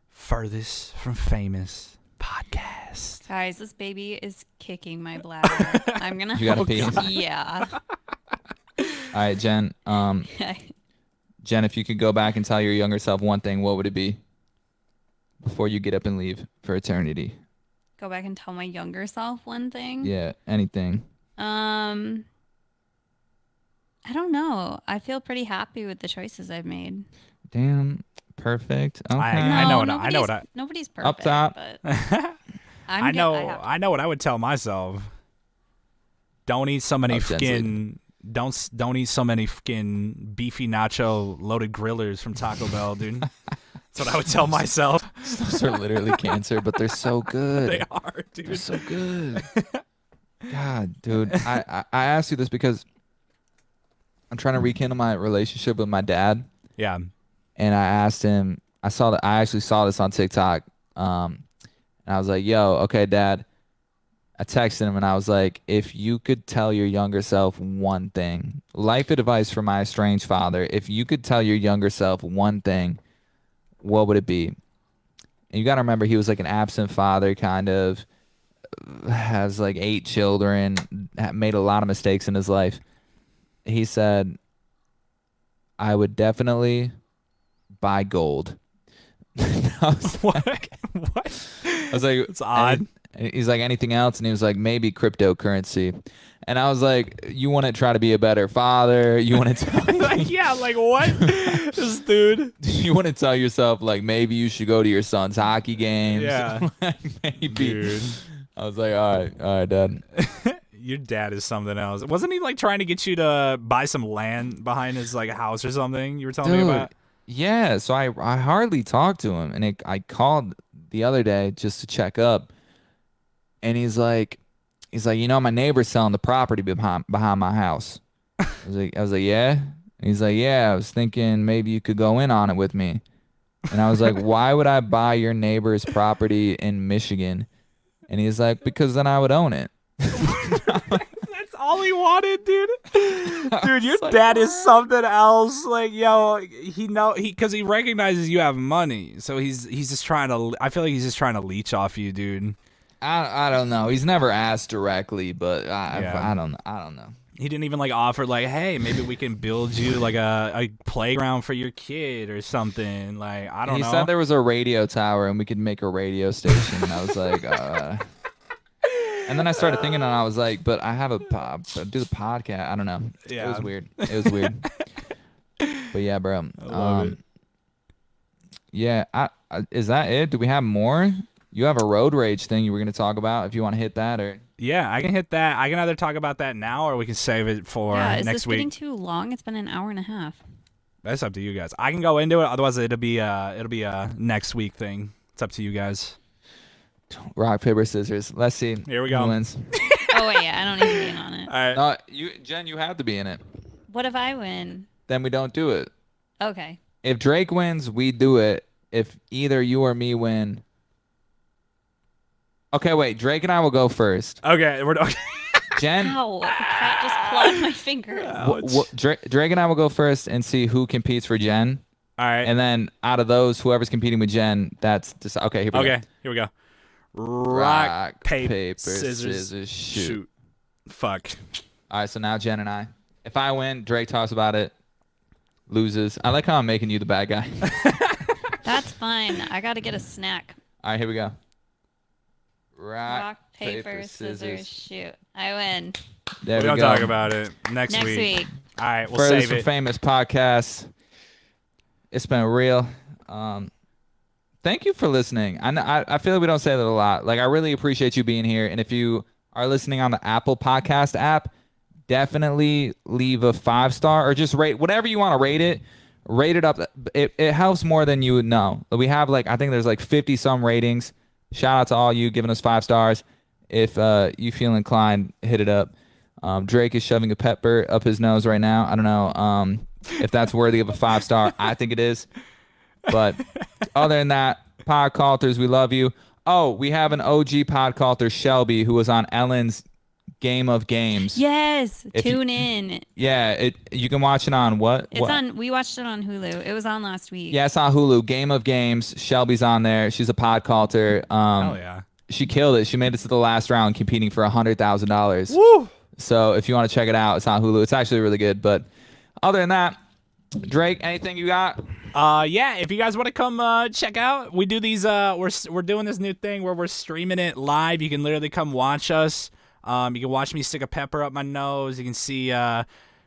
Furthest from famous podcast. Guys, this baby is kicking my bladder. I'm going to You gotta pee? Yeah. All right, Jen. Jen, if you could go back and tell your younger self one thing, what would it be? Before you get up and leave for eternity. Go back and tell my younger self one thing. Yeah, anything. I don't know. I feel pretty happy with the choices I've made. Damn, perfect. Okay. I know what Nobody's perfect. Up top. But I know what I would tell myself. Don't eat so many Oh, Jen's freaking don't eat so many freaking beefy nacho loaded grillers from Taco Bell, dude. That's what I would tell myself. Those are literally cancer, but they're so good. They are, dude. They're so good. God, dude. I asked you this because I'm trying to rekindle my relationship with my dad. Yeah. And I asked him, I actually saw this on TikTok. And I was like, yo, okay, Dad. I texted him and I was like, if you could tell your younger self one thing, life advice for my estranged father, if you could tell your younger self one thing, what would it be? And you got to remember, he was like an absent father, kind of has like 8 children, made a lot of mistakes in his life. He said, I would definitely buy gold. I was What? like, What? I was like, It's odd. and he's like, anything else? And he was like, maybe cryptocurrency. And I was like, you want to try to be a better father? You want to tell Like, yeah, like what? This dude. you want to tell yourself like maybe you should go to your son's hockey games? Yeah. Like, maybe. Dude. I was like, all right, Dad. Your dad is something else. Wasn't he like trying to get you to buy some land behind his like house or something? You were telling me about. Yeah. So I hardly talked to him, and I called the other day just to check up, and he's like, my neighbor's selling the property behind my house. I was like, yeah. And he's like, yeah. I was thinking maybe you could go in on it with me. And I was like, why would I buy your neighbor's property in Michigan? And he's like, because then I would own it. That's all he wanted, dude. Dude, your dad is something else. Like, yo, because he recognizes you have money, so he's just trying to. I feel like he's just trying to leech off you, dude. I don't know. He's never asked directly, but Yeah. I don't know. He didn't even like offer like, hey, maybe we can build you like a playground for your kid or something. Like, I don't know. He said there was a radio tower and we could make a radio station, and I was like, and then I started thinking, and I was like, but I have I do the podcast. I don't know. Yeah. It was weird. It was weird. But yeah, bro. I love it. Yeah. Is that it? Do we have more? You have a road rage thing you were going to talk about. If you want to hit that, or Yeah, I can hit that. I can either talk about that now or we can save it for Yeah, is next this week. getting too long? It's been an hour and a half. That's up to you guys. I can go into it. Otherwise, it'll be a next week thing. It's up to you guys. rock paper scissors. Let's see. Here we go. Who wins? Oh wait, I don't need to be in on it. All right. No, Jen, you have to be in it. What if I win? Then we don't do it. Okay. If Drake wins, we do it. If either you or me win. Okay, wait. Drake and I will go first. Okay, we're okay. Jen, Ow, the cat just clawed my fingers. Drake and I will go first and see who competes for Jen. All right. And then out of those, whoever's competing with Jen, that's just okay. Here we go. Okay, here we go. Rock, paper, scissors, shoot. Fuck. All right, so now Jen and I. If I win, Drake talks about it. Loses. I like how I'm making you the bad guy. That's fine. I gotta get a snack. All right, here we go. Rock, paper, scissors, shoot. I win. There We're we gonna go. talk about it next week. All right, we'll Furthest save from it. Famous podcast. It's been real. Thank you for listening. I feel like we don't say that a lot. Like, I really appreciate you being here. And if you are listening on the Apple Podcast app, definitely leave a 5-star or just rate whatever you want to rate it. Rate it up. It helps more than you would know. We have I think there's 50 some ratings. Shout out to all you giving us 5 stars. If you feel inclined, hit it up. Drake is shoving a pepper up his nose right now. I don't know if that's worthy of a 5-star. I think it is. But other than that, pod culters, we love you. Oh, we have an OG pod culter, Shelby, who was on Ellen's Game of Games. Yes, If you- tune in. Yeah, you can watch it on what? It's on. We watched it on Hulu. It was on last week. Yeah, it's on Hulu. Game of Games. Shelby's on there. She's a pod culter. Oh yeah. She killed it. She made it to the last round, competing for $100,000. Woo! So if you want to check it out, it's on Hulu. It's actually really good. But other than that, Drake, anything you got? Yeah, if you guys want to come check out, we do these we're doing this new thing where we're streaming it live. You can literally come watch us. You can watch me stick a pepper up my nose. You can see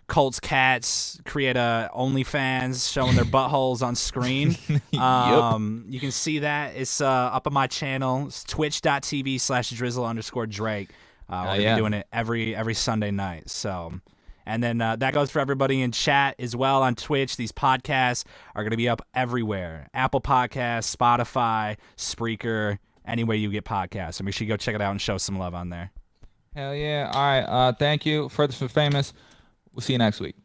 Colt's cats create a OnlyFans showing their buttholes on screen. You can see that. It's up on my channel. It's twitch.tv/drizzle_Drake. We're gonna be doing it every Sunday night. So, and then that goes for everybody in chat as well on Twitch. These podcasts are going to be up everywhere. Apple Podcasts, Spotify, Spreaker, anywhere you get podcasts. So make sure you go check it out and show some love on there. Hell yeah. All right. Thank you. Furthest from Famous. We'll see you next week.